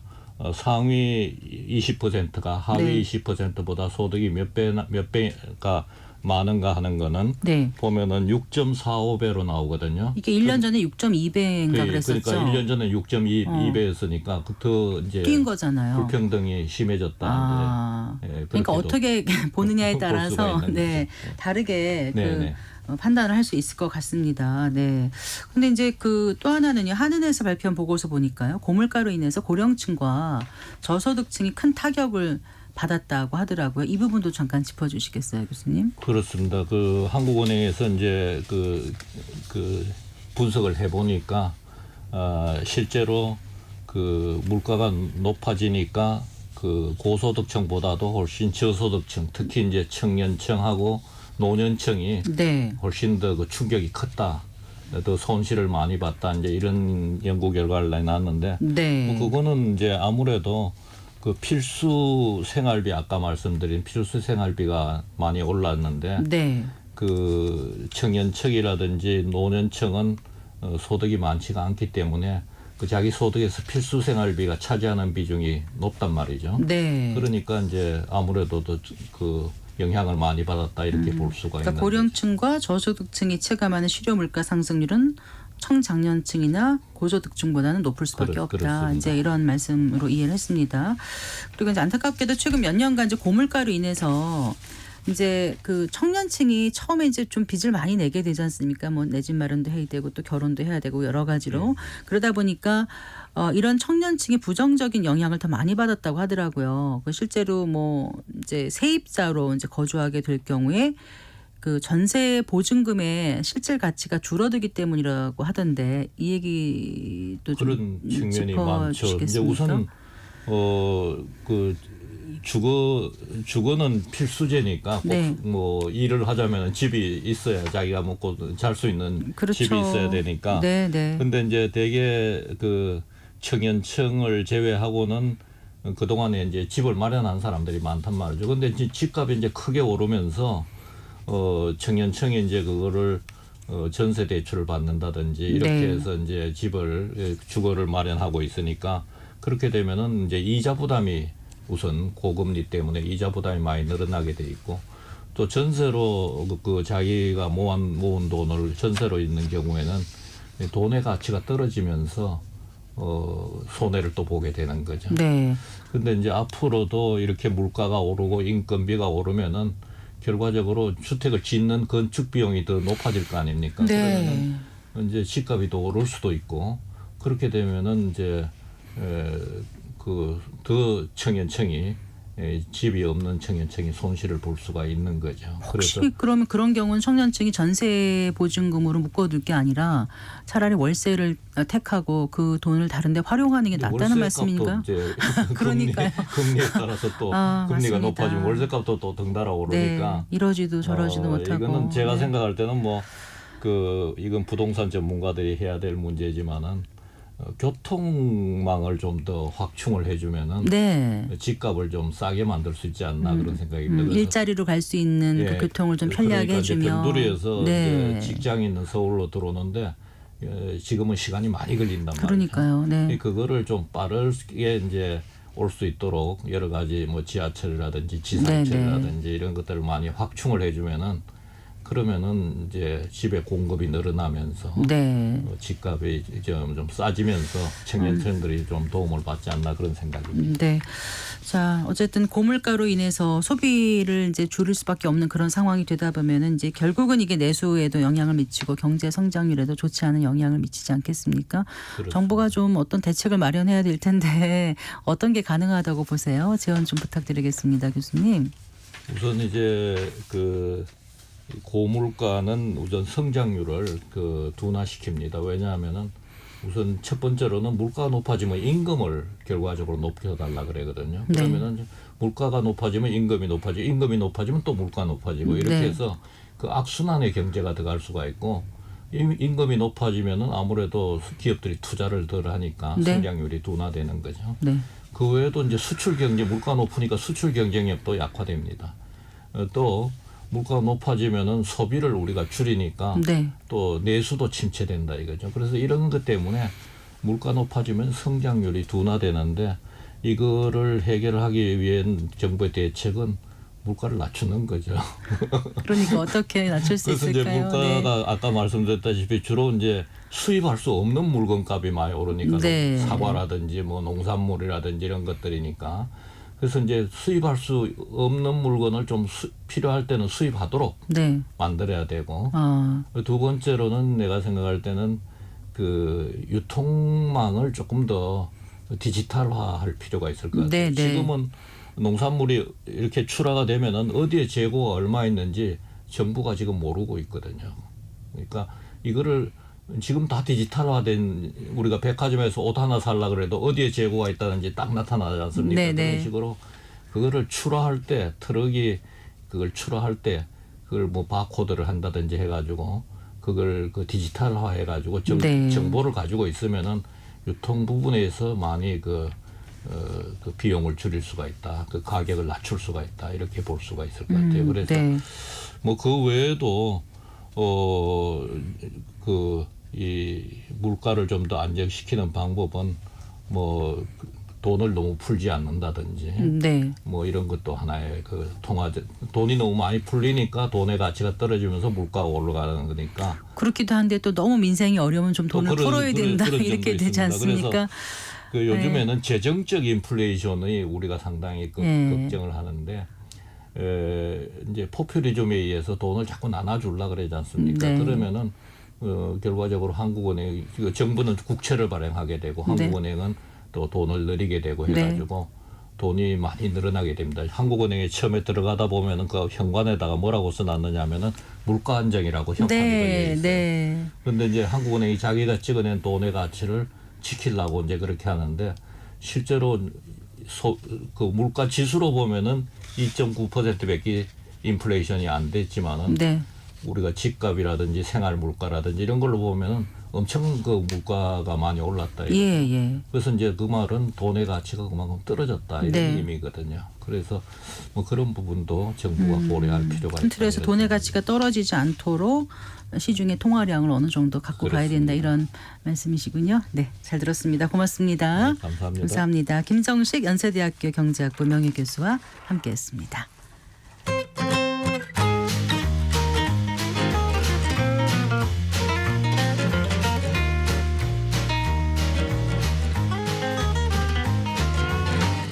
상위 20%가 하위 20%보다 소득이 몇 배가 많은가 하는 거는 네. 보면은 6.45배로 나오거든요. 이게 1년 전에 6.2배인가 그랬었죠. 그러니까 1년 전에 6.2배였으니까 더 이제 뛴 거잖아요. 불평등이 심해졌다. 아, 이제. 예, 그러니까 그렇게도 어떻게 보느냐에 볼 수가 따라서 있는 네, 거죠. 다르게 그 네, 네. 판단을 할 수 있을 것 같습니다. 네. 근데 이제 그 또 하나는요. 한은에서 발표한 보고서 보니까요. 고물가로 인해서 고령층과 저소득층이 큰 타격을 받았다고 하더라고요. 이 부분도 잠깐 짚어주시겠어요, 교수님? 그렇습니다. 그 한국은행에서 이제 그 분석을 해보니까 실제로 그 물가가 높아지니까 그 고소득층보다도 훨씬 저소득층, 특히 이제 청년층하고 노년층이 네. 훨씬 더 그 충격이 컸다. 더 손실을 많이 봤다. 이제 이런 연구 결과를 내놨는데 네. 뭐 그거는 이제 아무래도 그 필수 생활비 아까 말씀드린 필수 생활비가 많이 올랐는데 네. 그 청년층이라든지 노년층은 소득이 많지가 않기 때문에 그 자기 소득에서 필수 생활비가 차지하는 비중이 높단 말이죠. 네. 그러니까 이제 아무래도 더 그 영향을 많이 받았다 이렇게 볼 수가 그러니까 있는 고령층과 저소득층이 체감하는 실효 물가 상승률은 청장년층이나 고소득층보다는 높을 수밖에 없다. 그렇습니다. 이제 이런 말씀으로 이해를 했습니다. 그리고 이제 안타깝게도 최근 몇 년간 이제 고물가로 인해서 이제 그 청년층이 처음에 이제 좀 빚을 많이 내게 되지 않습니까? 뭐 내 집 마련도 해야 되고 또 결혼도 해야 되고 여러 가지로 그러다 보니까 이런 청년층이 부정적인 영향을 더 많이 받았다고 하더라고요. 그 실제로 뭐 이제 세입자로 이제 거주하게 될 경우에 그 전세 보증금의 실질 가치가 줄어들기 때문이라고 하던데 이 얘기도 좀 그런 측면이 많죠. 이제 우선 그 주거는 필수제니까 꼭 네. 뭐 일을 하자면 집이 있어야 자기가 먹고 잘 수 있는 그렇죠. 집이 있어야 되니까. 네, 네. 근데 이제 대개 그 청년층을 제외하고는 그동안에 이제 집을 마련한 사람들이 많단 말이죠. 근데 이제 집값이 이제 크게 오르면서 청년층이 이제 그거를 전세 대출을 받는다든지 이렇게 네. 해서 이제 주거를 마련하고 있으니까 그렇게 되면은 이제 이자 부담이 우선 고금리 때문에 이자 부담이 많이 늘어나게 돼 있고 또 전세로 그 자기가 모은 돈을 전세로 있는 경우에는 돈의 가치가 떨어지면서 손해를 또 보게 되는 거죠. 네. 근데 이제 앞으로도 이렇게 물가가 오르고 인건비가 오르면은 결과적으로 주택을 짓는 건축 비용이 더 높아질 거 아닙니까? 네. 그러면 이제 집값이 더 오를 수도 있고 그렇게 되면은 이제 그 더 청년층이 집이 없는 청년층이 손실을 볼 수가 있는 거죠. 혹시 그래서 그러면 그런 경우는 청년층이 전세 보증금으로 묶어둘 게 아니라 차라리 월세를 택하고 그 돈을 다른데 활용하는 게 낫다는 말씀인가요? 이제 그러니까요. 금리에 따라서 또 아, 금리가 맞습니다. 높아지면 월세값도 또 덩달아 오르니까 네, 이러지도 저러지도 못하고. 이거는 제가 네. 생각할 때는 뭐 이건 부동산 전문가들이 해야 될 문제지만은 교통망을 좀 더 확충을 해주면은 네. 집값을 좀 싸게 만들 수 있지 않나 그런 생각입니다. 그래서 일자리로 갈 수 있는 그 교통을 좀 편리하게 그러니까 이제 해주면. 변두리에서 네. 이제 직장이 있는 서울로 들어오는데 지금은 시간이 많이 걸린단 말이죠. 그러니까요. 네. 그거를 좀 빠르게 이제 올 수 있도록 여러 가지 뭐 지하철이라든지 지상철이라든지 이런 것들을 많이 확충을 해주면은 그러면은 이제 집의 공급이 늘어나면서 네. 집값이 좀 싸지면서 청년층들이 좀 도움을 받지 않나 그런 생각입니다. 네. 자, 어쨌든 고물가로 인해서 소비를 이제 줄일 수밖에 없는 그런 상황이 되다 보면은 이제 결국은 이게 내수에도 영향을 미치고 경제 성장률에도 좋지 않은 영향을 미치지 않겠습니까? 그렇습니다. 정부가 좀 어떤 대책을 마련해야 될 텐데 어떤 게 가능하다고 보세요? 제언 좀 부탁드리겠습니다, 교수님. 우선 이제 그 고물가는 우선 성장률을 둔화시킵니다. 왜냐하면은 우선 첫 번째로는 물가가 높아지면 임금을 결과적으로 높여달라 그러거든요. 네. 그러면은 물가가 높아지면 임금이 높아지고 임금이 높아지면 또 물가 높아지고 이렇게 네. 해서 그 악순환의 경제가 들어갈 수가 있고 임금이 높아지면은 아무래도 기업들이 투자를 덜 하니까 네. 성장률이 둔화되는 거죠. 네. 그 외에도 이제 수출 경쟁 물가 높으니까 수출 경쟁력도 약화됩니다. 또 물가가 높아지면은 소비를 우리가 줄이니까 네. 또 내수도 침체된다 이거죠. 그래서 이런 것 때문에 물가 높아지면 성장률이 둔화되는데 이거를 해결하기 위한 정부의 대책은 물가를 낮추는 거죠. 그러니까 어떻게 낮출 수 그래서 있을까요? 이제 물가가 아까 말씀드렸다시피 주로 이제 수입할 수 없는 물건값이 많이 오르니까 네. 사과라든지 뭐 농산물이라든지 이런 것들이니까 그래서 이제 수입할 수 없는 물건을 좀 필요할 때는 수입하도록 네. 만들어야 되고 아, 두 번째로는 내가 생각할 때는 그 유통망을 조금 더 디지털화할 필요가 있을 것 같아요. 네, 네. 지금은 농산물이 이렇게 출하가 되면은 어디에 재고가 얼마 있는지 정부가 지금 모르고 있거든요. 그러니까 이거를 지금 다 디지털화된 우리가 백화점에서 옷 하나 살라 그래도 어디에 재고가 있다는지 딱 나타나지 않습니까? 네, 네. 그런 식으로 그거를 출하할 때 트럭이 그걸 출하할 때 그걸 뭐 바코드를 한다든지 해가지고 그걸 그 디지털화 해가지고 네. 정보를 가지고 있으면은 유통 부분에서 많이 그 비용을 줄일 수가 있다. 그 가격을 낮출 수가 있다. 이렇게 볼 수가 있을 것 같아요. 그래서 네. 뭐 그 외에도 이 물가를 좀 더 안정시키는 방법은 뭐 돈을 너무 풀지 않는다든지 네. 뭐 이런 것도 하나의 그 돈이 너무 많이 풀리니까 돈의 가치가 떨어지면서 물가가 올라가는 거니까 그렇기도 한데 또 너무 민생이 어려우면 좀 돈을 풀어야 된다 그런 이렇게 점도 되지 있습니다. 않습니까? 그래서 그 요즘에는 재정적 인플레이션이 우리가 상당히 걱정을 하는데 이제 포퓰리즘에 의해서 돈을 자꾸 나눠주려 그러지 않습니까? 네. 그러면은 결과적으로 한국은행 정부는 국채를 발행하게 되고 한국은행은 또 돈을 늘리게 되고 해가지고 돈이 많이 늘어나게 됩니다. 한국은행에 처음에 들어가다 보면은 그 현관에다가 뭐라고 써놨느냐면은 물가 안정이라고 현판이 걸려 있어요. 네. 그런데 이제 한국은행이 자기가 찍어낸 돈의 가치를 지키려고 이제 그렇게 하는데 실제로 그 물가 지수로 보면은 2.9%밖에 인플레이션이 안 됐지만은 네. 우리가 집값이라든지 생활 물가라든지 이런 걸로 보면은 엄청 그 물가가 많이 올랐다. 예, 예. 그래서 이제 그 말은 돈의 가치가 그만큼 떨어졌다 이런 네. 의미거든요. 그래서 뭐 그런 부분도 정부가 고려할 필요가 큰 있다. 틀에서 이런 돈의 생각이 가치가 떨어지지 않도록 시중의 통화량을 어느 정도 갖고 가야 된다 이런 말씀이시군요. 네, 잘 들었습니다. 고맙습니다. 네, 감사합니다. 감사합니다. 김정식 연세대학교 경제학부 명예교수와 함께했습니다.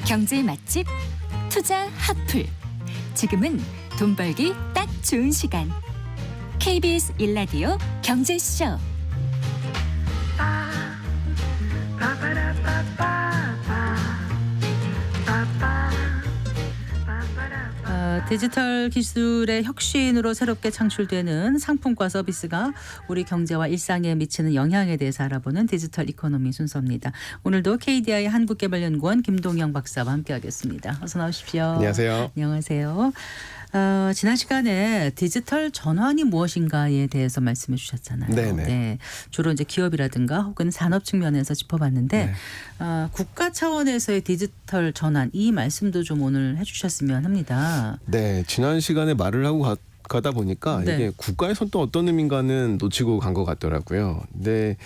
경제 맛집 투자 핫플. 지금은 돈 벌기 딱 좋은 시간. KBS 일라디오 경제쇼. 디지털 기술의 혁신으로 새롭게 창출되는 상품과 서비스가 우리 경제와 일상에 미치는 영향에 대해서 알아보는 디지털 이코노미 순서입니다. 오늘도 KDI 한국개발연구원 김동영 박사와 함께하겠습니다. 어서 나오십시오. 안녕하세요. 안녕하세요. 지난 시간에 디지털 전환이 무엇인가에 대해서 말씀해 주셨잖아요. 네네. 네, 주로 이제 기업이라든가 혹은 산업 측면에서 짚어봤는데 네. 국가 차원에서의 디지털 전환 이 말씀도 좀 오늘 해주셨으면 합니다. 네, 지난 시간에 말을 하고 가다 보니까 네. 이게 국가에선 또 어떤 의미인가는 놓치고 간 것 같더라고요. 근데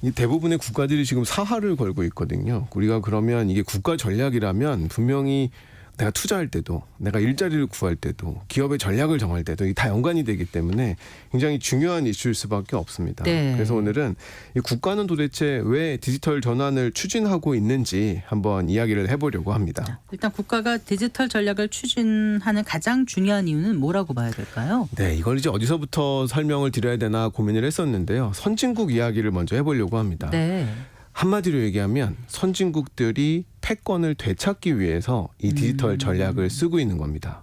이 대부분의 국가들이 지금 사활을 걸고 있거든요. 우리가 그러면 이게 국가 전략이라면 분명히 내가 투자할 때도 내가 일자리를 구할 때도 기업의 전략을 정할 때도 이게 다 연관이 되기 때문에 굉장히 중요한 이슈일 수밖에 없습니다. 네. 그래서 오늘은 이 국가는 도대체 왜 디지털 전환을 추진하고 있는지 한번 이야기를 해보려고 합니다. 일단 국가가 디지털 전략을 추진하는 가장 중요한 이유는 뭐라고 봐야 될까요? 네, 이걸 이제 어디서부터 설명을 드려야 되나 고민을 했었는데요. 선진국 이야기를 먼저 해보려고 합니다. 네. 한마디로 얘기하면 선진국들이 패권을 되찾기 위해서 이 디지털 전략을 쓰고 있는 겁니다.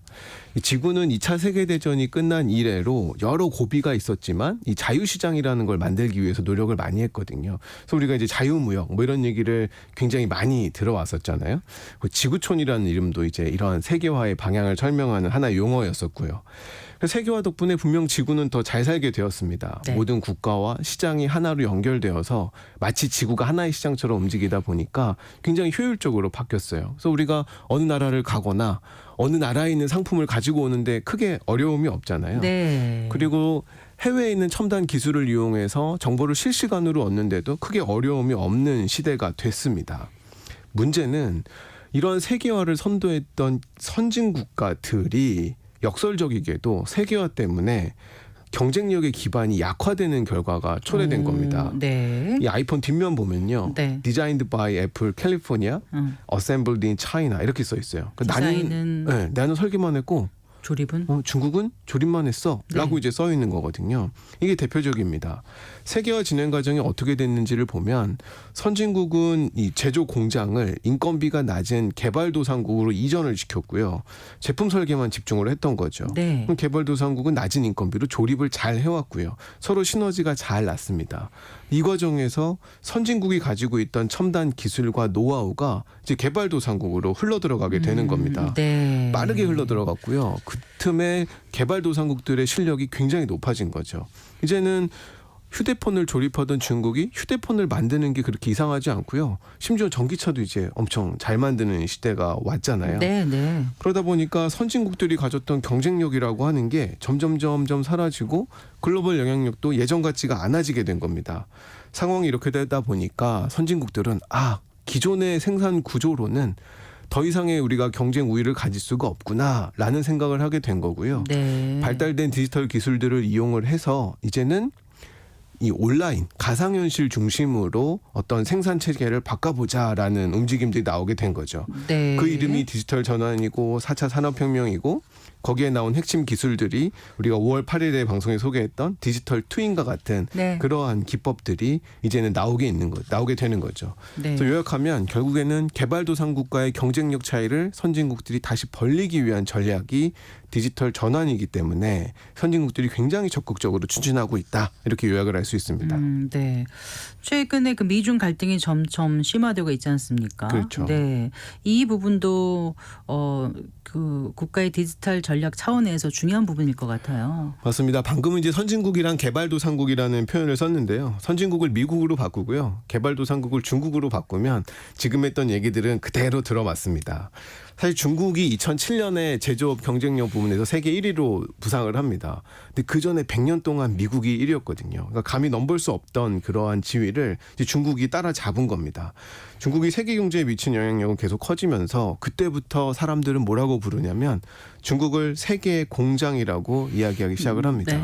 이 지구는 2차 세계대전이 끝난 이래로 여러 고비가 있었지만 이 자유시장이라는 걸 만들기 위해서 노력을 많이 했거든요. 그래서 우리가 이제 자유무역 뭐 이런 얘기를 굉장히 많이 들어왔었잖아요. 지구촌이라는 이름도 이제 이런 세계화의 방향을 설명하는 하나의 용어였었고요. 세계화 덕분에 분명 지구는 더 잘 살게 되었습니다. 네. 모든 국가와 시장이 하나로 연결되어서 마치 지구가 하나의 시장처럼 움직이다 보니까 굉장히 효율적으로 바뀌었어요. 그래서 우리가 어느 나라를 가거나 어느 나라에 있는 상품을 가지고 오는데 크게 어려움이 없잖아요. 네. 그리고 해외에 있는 첨단 기술을 이용해서 정보를 실시간으로 얻는데도 크게 어려움이 없는 시대가 됐습니다. 문제는 이런 세계화를 선도했던 선진 국가들이 역설적이게도 세계화 때문에 경쟁력의 기반이 약화되는 결과가 초래된 겁니다. 네. 이 아이폰 뒷면 보면요. 네. Designed by Apple California, Assembled in China 이렇게 써 있어요. 그러니까 디자인은 나는 설계만 했고 조립은 중국은 조립만 했어 라고 네. 이제 써 있는 거거든요. 이게 대표적입니다. 세계화 진행 과정이 어떻게 됐는지를 보면 선진국은 이 제조 공장을 인건비가 낮은 개발도상국으로 이전을 시켰고요. 제품 설계만 집중을 했던 거죠. 네. 그럼 개발도상국은 낮은 인건비로 조립을 잘 해왔고요. 서로 시너지가 잘 났습니다. 이 과정에서 선진국이 가지고 있던 첨단 기술과 노하우가 이제 개발도상국으로 흘러들어가게 되는 겁니다. 네. 빠르게 흘러들어갔고요. 그 틈에 개발도상국들의 실력이 굉장히 높아진 거죠. 이제는 휴대폰을 조립하던 중국이 휴대폰을 만드는 게 그렇게 이상하지 않고요. 심지어 전기차도 이제 엄청 잘 만드는 시대가 왔잖아요. 네, 네. 그러다 보니까 선진국들이 가졌던 경쟁력이라고 하는 게 점점 사라지고 글로벌 영향력도 예전 같지가 않아지게 된 겁니다. 상황이 이렇게 되다 보니까 선진국들은 기존의 생산 구조로는 더 이상의 우리가 경쟁 우위를 가질 수가 없구나라는 생각을 하게 된 거고요. 네. 발달된 디지털 기술들을 이용을 해서 이제는 이 온라인 가상현실 중심으로 어떤 생산 체계를 바꿔보자라는 움직임들이 나오게 된 거죠. 네. 그 이름이 디지털 전환이고 4차 산업혁명이고 거기에 나온 핵심 기술들이 우리가 5월 8일에 방송에 소개했던 디지털 트윈과 같은 네. 그러한 기법들이 이제는 나오게 되는 거죠. 네. 그래서 요약하면 결국에는 개발도상국과의 경쟁력 차이를 선진국들이 다시 벌리기 위한 전략이 디지털 전환이기 때문에 선진국들이 굉장히 적극적으로 추진하고 있다. 이렇게 요약을 할 수 있습니다. 네. 최근에 그 미중 갈등이 점점 심화되고 있지 않습니까? 그렇죠. 네. 이 부분도 그 국가의 디지털 전략 차원에서 중요한 부분일 것 같아요. 맞습니다. 방금은 이제 선진국이랑 개발도상국이라는 표현을 썼는데요. 선진국을 미국으로 바꾸고요. 개발도상국을 중국으로 바꾸면 지금 했던 얘기들은 그대로 들어맞습니다. 사실 중국이 2007년에 제조업 경쟁력 부분에서 세계 1위로 부상을 합니다. 근데 그 전에 100년 동안 미국이 1위였거든요. 그러니까 감히 넘볼 수 없던 그러한 지위를 이제 중국이 따라잡은 겁니다. 중국이 세계 경제에 미친 영향력은 계속 커지면서 그때부터 사람들은 뭐라고 부르냐면 중국을 세계의 공장이라고 이야기하기 시작을 합니다. 네.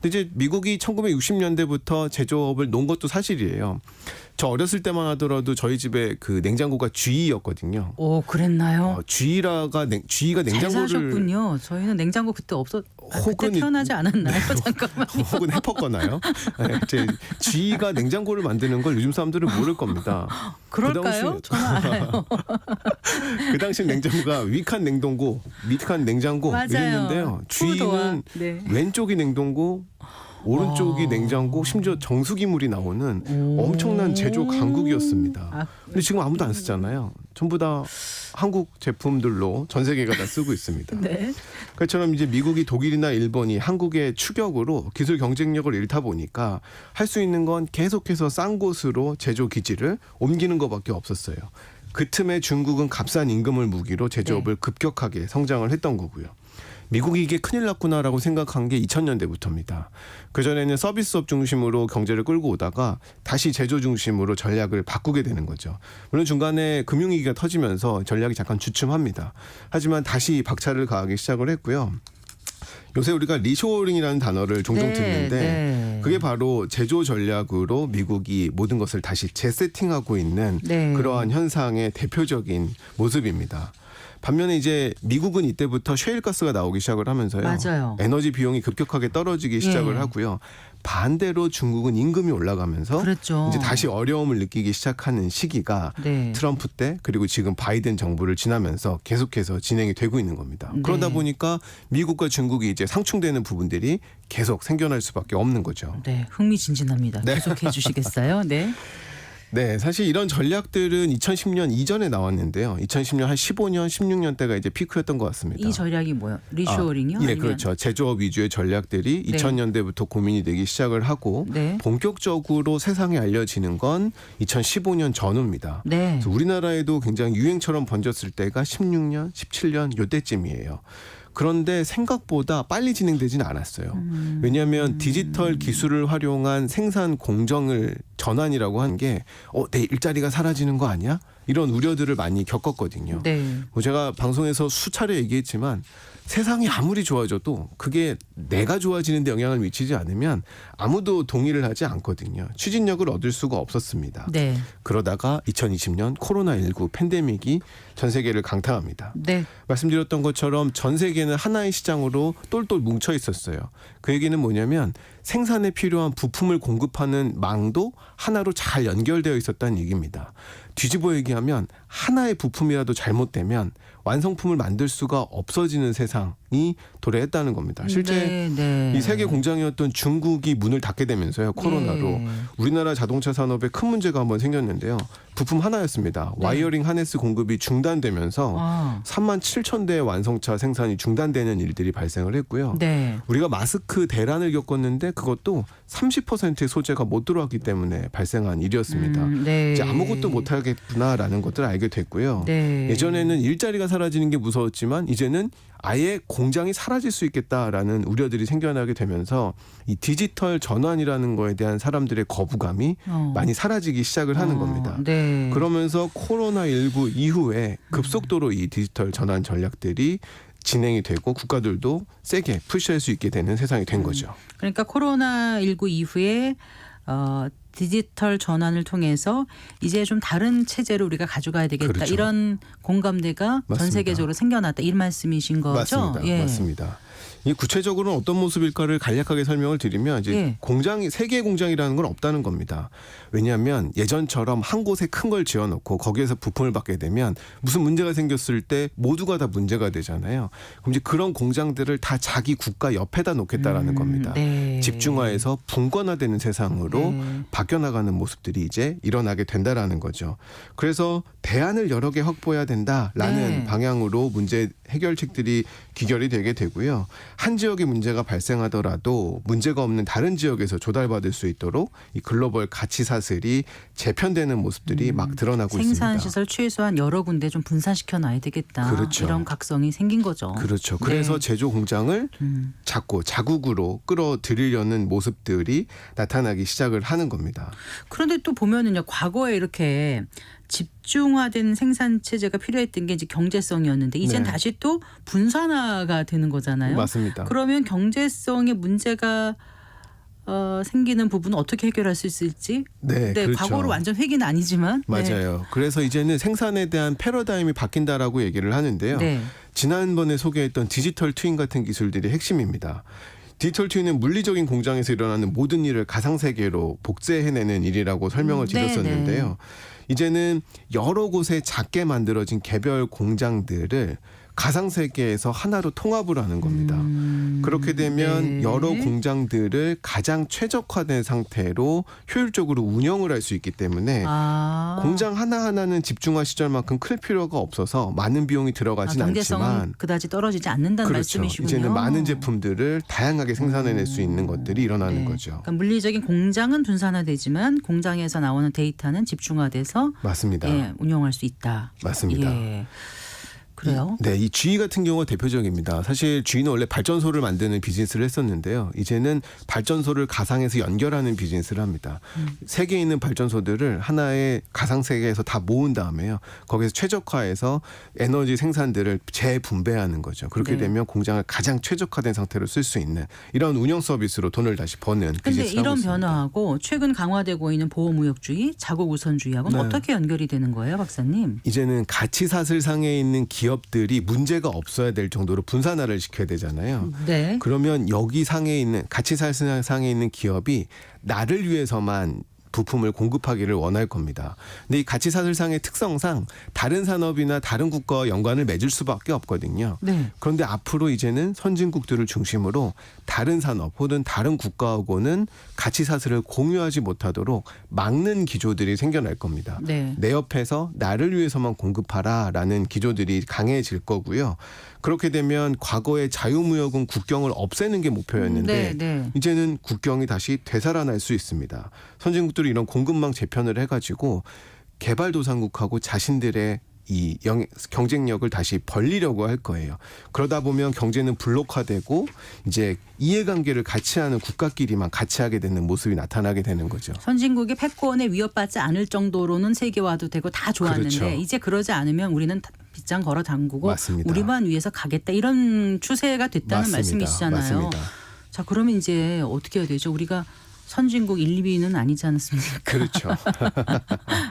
근데 이제 미국이 1960년대부터 제조업을 놓은 것도 사실이에요. 저 어렸을 때만 하더라도 저희 집에 그 냉장고가 GE였거든요. 오, 그랬나요? GE가 잘 냉장고를 사셨군요. 저희는 냉장고 그때 그때 혹은 태어나지 않았나요? 잠깐만. 혹은 해퍼거나요? 네, GE가 냉장고를 만드는 걸 요즘 사람들은 모를 겁니다. 그럴까요? 저는 알아요. 그 당시 냉장고가 위칸 냉장고 맞아요. 이랬는데요. 푸드와, GE는 네. 왼쪽이 냉동고 오른쪽이 냉장고 심지어 정수기물이 나오는 엄청난 제조 강국이었습니다. 근데 지금 아무도 안 쓰잖아요. 전부 다 한국 제품들로 전 세계가 다 쓰고 있습니다. 네. 그처럼 이제 미국이 독일이나 일본이 한국의 추격으로 기술 경쟁력을 잃다 보니까 할 수 있는 건 계속해서 싼 곳으로 제조 기지를 옮기는 것밖에 없었어요. 그 틈에 중국은 값싼 임금을 무기로 제조업을 급격하게 성장을 했던 거고요. 미국이 이게 큰일 났구나라고 생각한 게 2000년대부터입니다. 그전에는 서비스업 중심으로 경제를 끌고 오다가 다시 제조 중심으로 전략을 바꾸게 되는 거죠. 물론 중간에 금융위기가 터지면서 전략이 잠깐 주춤합니다. 하지만 다시 박차를 가하기 시작을 했고요. 요새 우리가 리쇼어링이라는 단어를 종종 듣는데 그게 바로 제조 전략으로 미국이 모든 것을 다시 재세팅하고 있는 그러한 현상의 대표적인 모습입니다. 반면에 이제 미국은 이때부터 셰일가스가 나오기 시작을 하면서요. 맞아요. 에너지 비용이 급격하게 떨어지기 시작을 하고요. 반대로 중국은 임금이 올라가면서 그렇죠. 이제 다시 어려움을 느끼기 시작하는 시기가 트럼프 때 그리고 지금 바이든 정부를 지나면서 계속해서 진행이 되고 있는 겁니다. 그러다 보니까 미국과 중국이 이제 상충되는 부분들이 계속 생겨날 수밖에 없는 거죠. 네, 흥미진진합니다. 계속해 주시겠어요? 네. 네, 사실 이런 전략들은 2010년 이전에 나왔는데요. 2010년 한 15년, 16년 때가 이제 피크였던 것 같습니다. 이 전략이 뭐요? 리쇼어링이요? 네, 그렇죠. 제조업 위주의 전략들이 2000년대부터 고민이 되기 시작을 하고 본격적으로 세상에 알려지는 건 2015년 전후입니다. 그래서 우리나라에도 굉장히 유행처럼 번졌을 때가 16년, 17년 요때쯤이에요. 그런데 생각보다 빨리 진행되지는 않았어요. 왜냐하면 디지털 기술을 활용한 생산 공정을 전환이라고 한 게 내 일자리가 사라지는 거 아니야? 이런 우려들을 많이 겪었거든요. 네. 제가 방송에서 수차례 얘기했지만 세상이 아무리 좋아져도 그게 내가 좋아지는 데 영향을 미치지 않으면 아무도 동의를 하지 않거든요. 추진력을 얻을 수가 없었습니다. 네. 그러다가 2020년 코로나19 팬데믹이 전 세계를 강타합니다. 네. 말씀드렸던 것처럼 전 세계는 하나의 시장으로 똘똘 뭉쳐 있었어요. 그 얘기는 뭐냐면 생산에 필요한 부품을 공급하는 망도 하나로 잘 연결되어 있었다는 얘기입니다. 뒤집어 얘기하면 하나의 부품이라도 잘못되면 완성품을 만들 수가 없어지는 세상이 도래했다는 겁니다. 실제 이 세계 공장이었던 중국이 문을 닫게 되면서요. 코로나로 우리나라 자동차 산업에 큰 문제가 한번 생겼는데요. 부품 하나였습니다. 와이어링 하네스 공급이 중단되면서 3만 7천 대의 완성차 생산이 중단되는 일들이 발생을 했고요. 네. 우리가 마스크 대란을 겪었는데 그것도 30%의 소재가 못 들어왔기 때문에 발생한 일이었습니다. 네. 이제 아무것도 못하겠구나라는 것들을 알게 됐고요. 네. 예전에는 일자리가 사라지는 게 무서웠지만 이제는 아예 공장이 사라질 수 있겠다라는 우려들이 생겨나게 되면서 이 디지털 전환이라는 거에 대한 사람들의 거부감이 많이 사라지기 시작을 하는 겁니다. 네. 그러면서 코로나19 이후에 급속도로 이 디지털 전환 전략들이 진행이 되고 국가들도 세게 푸시할 수 있게 되는 세상이 된 거죠. 그러니까 코로나19 이후에 디지털 전환을 통해서 이제 좀 다른 체제를 우리가 가져가야 되겠다. 그렇죠. 이런 공감대가 맞습니다. 전 세계적으로 생겨났다. 이 말씀이신 거죠? 맞습니다. 예. 맞습니다. 이 구체적으로는 어떤 모습일까를 간략하게 설명을 드리면 이제 예. 공장이 세계의 공장이라는 건 없다는 겁니다. 왜냐하면 예전처럼 한 곳에 큰 걸 지어놓고 거기에서 부품을 받게 되면 무슨 문제가 생겼을 때 모두가 다 문제가 되잖아요. 그럼 이제 그런 공장들을 다 자기 국가 옆에다 놓겠다라는 겁니다. 네. 집중화해서 분권화되는 세상으로 네. 바뀌어나가는 모습들이 이제 일어나게 된다라는 거죠. 그래서 대안을 여러 개 확보해야 된다라는 네. 방향으로 문제 해결책들이 귀결이 되게 되고요. 한 지역에 문제가 발생하더라도 문제가 없는 다른 지역에서 조달받을 수 있도록 이 글로벌 가치 사슬이 재편되는 모습들이 막 드러나고 생산 있습니다. 시설 최소한 여러 군데 좀 분산시켜 놔야 되겠다. 그렇죠. 이런 각성이 생긴 거죠. 그렇죠. 그래서 네. 제조 공장을 자꾸 자국으로 끌어들이려는 모습들이 나타나기 시작을 하는 겁니다. 그런데 또 보면은요, 과거에 이렇게 집중화된 생산 체제가 필요했던 게 이제 경제성이었는데 이젠 네. 다시 또 분산화가 되는 거잖아요. 맞습니다. 그러면 경제성에 문제가 생기는 부분은 어떻게 해결할 수 있을지. 네, 그렇죠. 과거로 완전 회귀는 아니지만. 맞아요. 그래서 이제는 생산에 대한 패러다임이 바뀐다라고 얘기를 하는데요. 네. 지난번에 소개했던 디지털 트윈 같은 기술들이 핵심입니다. 디지털 트윈은 물리적인 공장에서 일어나는 모든 일을 가상세계로 복제해내는 일이라고 설명을 드렸었는데요. 네. 이제는 여러 곳에 작게 만들어진 개별 공장들을 가상세계에서 하나로 통합을 하는 겁니다. 그렇게 되면 네. 여러 공장들을 가장 최적화된 상태로 효율적으로 운영을 할 수 있기 때문에 공장 하나하나는 집중화 시절만큼 클 필요가 없어서 많은 비용이 들어가진 경제성은 않지만 그다지 떨어지지 않는다는 그렇죠. 말씀이시군요. 이제는 많은 제품들을 다양하게 생산해낼 수 있는 것들이 일어나는 네. 거죠. 그러니까 물리적인 공장은 분산화되지만 공장에서 나오는 데이터는 집중화돼서 맞습니다. 예, 운영할 수 있다. 맞습니다. 예. 그래요? 네, 이 GE 같은 경우가 대표적입니다. 사실 GE는 원래 발전소를 만드는 비즈니스를 했었는데요. 이제는 발전소를 가상에서 연결하는 비즈니스를 합니다. 세계에 있는 발전소들을 하나의 가상 세계에서 다 모은 다음에요. 거기서 최적화해서 에너지 생산들을 재분배하는 거죠. 그렇게 네. 되면 공장을 가장 최적화된 상태로 쓸 수 있는 이런 운영 서비스로 돈을 다시 버는 근데 비즈니스를 하고 이런 있습니다. 변화하고 최근 강화되고 있는 보호무역주의, 자국 우선주의하고는 네. 어떻게 연결이 되는 거예요, 박사님? 이제는 가치 사슬상에 있는 기업들이 문제가 없어야 될 정도로 분산화를 시켜야 되잖아요. 네. 그러면 여기 상에 있는 가치 사슬상에 있는 기업이 나를 위해서만 부품을 공급하기를 원할 겁니다. 근데 이 가치 사슬상의 특성상 다른 산업이나 다른 국가와 연관을 맺을 수밖에 없거든요. 네. 그런데 앞으로 이제는 선진국들을 중심으로 다른 산업 혹은 다른 국가하고는 가치 사슬을 공유하지 못하도록 막는 기조들이 생겨날 겁니다. 네. 내 옆에서 나를 위해서만 공급하라라는 기조들이 강해질 거고요. 그렇게 되면 과거의 자유무역은 국경을 없애는 게 목표였는데 네, 네. 이제는 국경이 다시 되살아날 수 있습니다. 선진국들이 이런 공급망 재편을 해가지고 개발도상국하고 자신들의 이 경쟁력을 다시 벌리려고 할 거예요. 그러다 보면 경제는 블록화되고 이제 이해관계를 같이 하는 국가끼리만 같이 하게 되는 모습이 나타나게 되는 거죠. 선진국의 패권에 위협받지 않을 정도로는 세계화도 되고 다 좋았는데 그렇죠. 이제 그러지 않으면 우리는 빗장 걸어 담그고 맞습니다. 우리만 위해서 가겠다 이런 추세가 됐다는 맞습니다. 말씀이시잖아요. 맞습니다. 자 그러면 이제 어떻게 해야 되죠? 우리가 선진국 1, 2위는 아니지 않습니까? 그렇죠.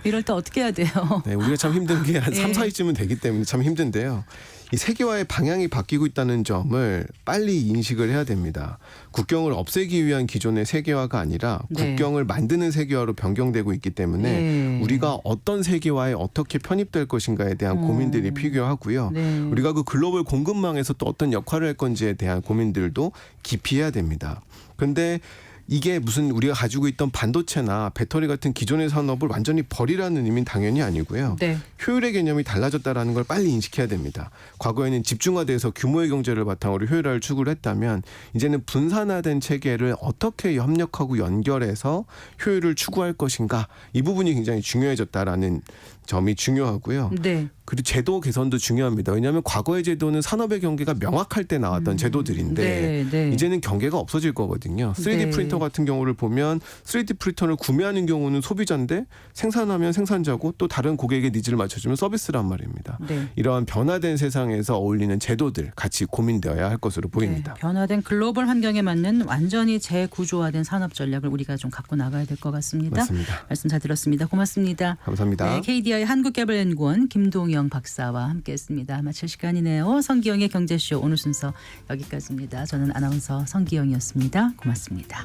이럴 때 어떻게 해야 돼요? 네, 우리가 참 힘든 게 한 3, 예. 4위쯤은 되기 때문에 참 힘든데요. 이 세계화의 방향이 바뀌고 있다는 점을 빨리 인식을 해야 됩니다. 국경을 없애기 위한 기존의 세계화가 아니라 네. 국경을 만드는 세계화로 변경되고 있기 때문에 네. 우리가 어떤 세계화에 어떻게 편입될 것인가에 대한 고민들이 필요하고요. 네. 우리가 그 글로벌 공급망에서 또 어떤 역할을 할 건지에 대한 고민들도 깊이 해야 됩니다. 그런데 이게 무슨 우리가 가지고 있던 반도체나 배터리 같은 기존의 산업을 완전히 버리라는 의미는 당연히 아니고요. 네. 효율의 개념이 달라졌다라는 걸 빨리 인식해야 됩니다. 과거에는 집중화돼서 규모의 경제를 바탕으로 효율화를 추구를 했다면 이제는 분산화된 체계를 어떻게 협력하고 연결해서 효율을 추구할 것인가 이 부분이 굉장히 중요해졌다라는 점이 중요하고요. 네. 그리고 제도 개선도 중요합니다. 왜냐하면 과거의 제도는 산업의 경계가 명확할 때 나왔던 제도들인데 네, 네. 이제는 경계가 없어질 거거든요. 3D 네. 프린터 같은 경우를 보면 3D 프린터를 구매하는 경우는 소비자인데 생산하면 생산자고 또 다른 고객의 니즈를 맞춰주면 서비스란 말입니다. 네. 이러한 변화된 세상에서 어울리는 제도들 같이 고민되어야 할 것으로 보입니다. 네, 변화된 글로벌 환경에 맞는 완전히 재구조화된 산업 전략을 우리가 좀 갖고 나가야 될 것 같습니다. 맞습니다. 말씀 잘 들었습니다. 고맙습니다. 감사합니다. 네, KDI 한국개발연구원 김동영 박사와 함께했습니다. 마칠 시간이네요. 성기영의 경제쇼 오늘 순서 여기까지입니다. 저는 아나운서 성기영이었습니다. 고맙습니다.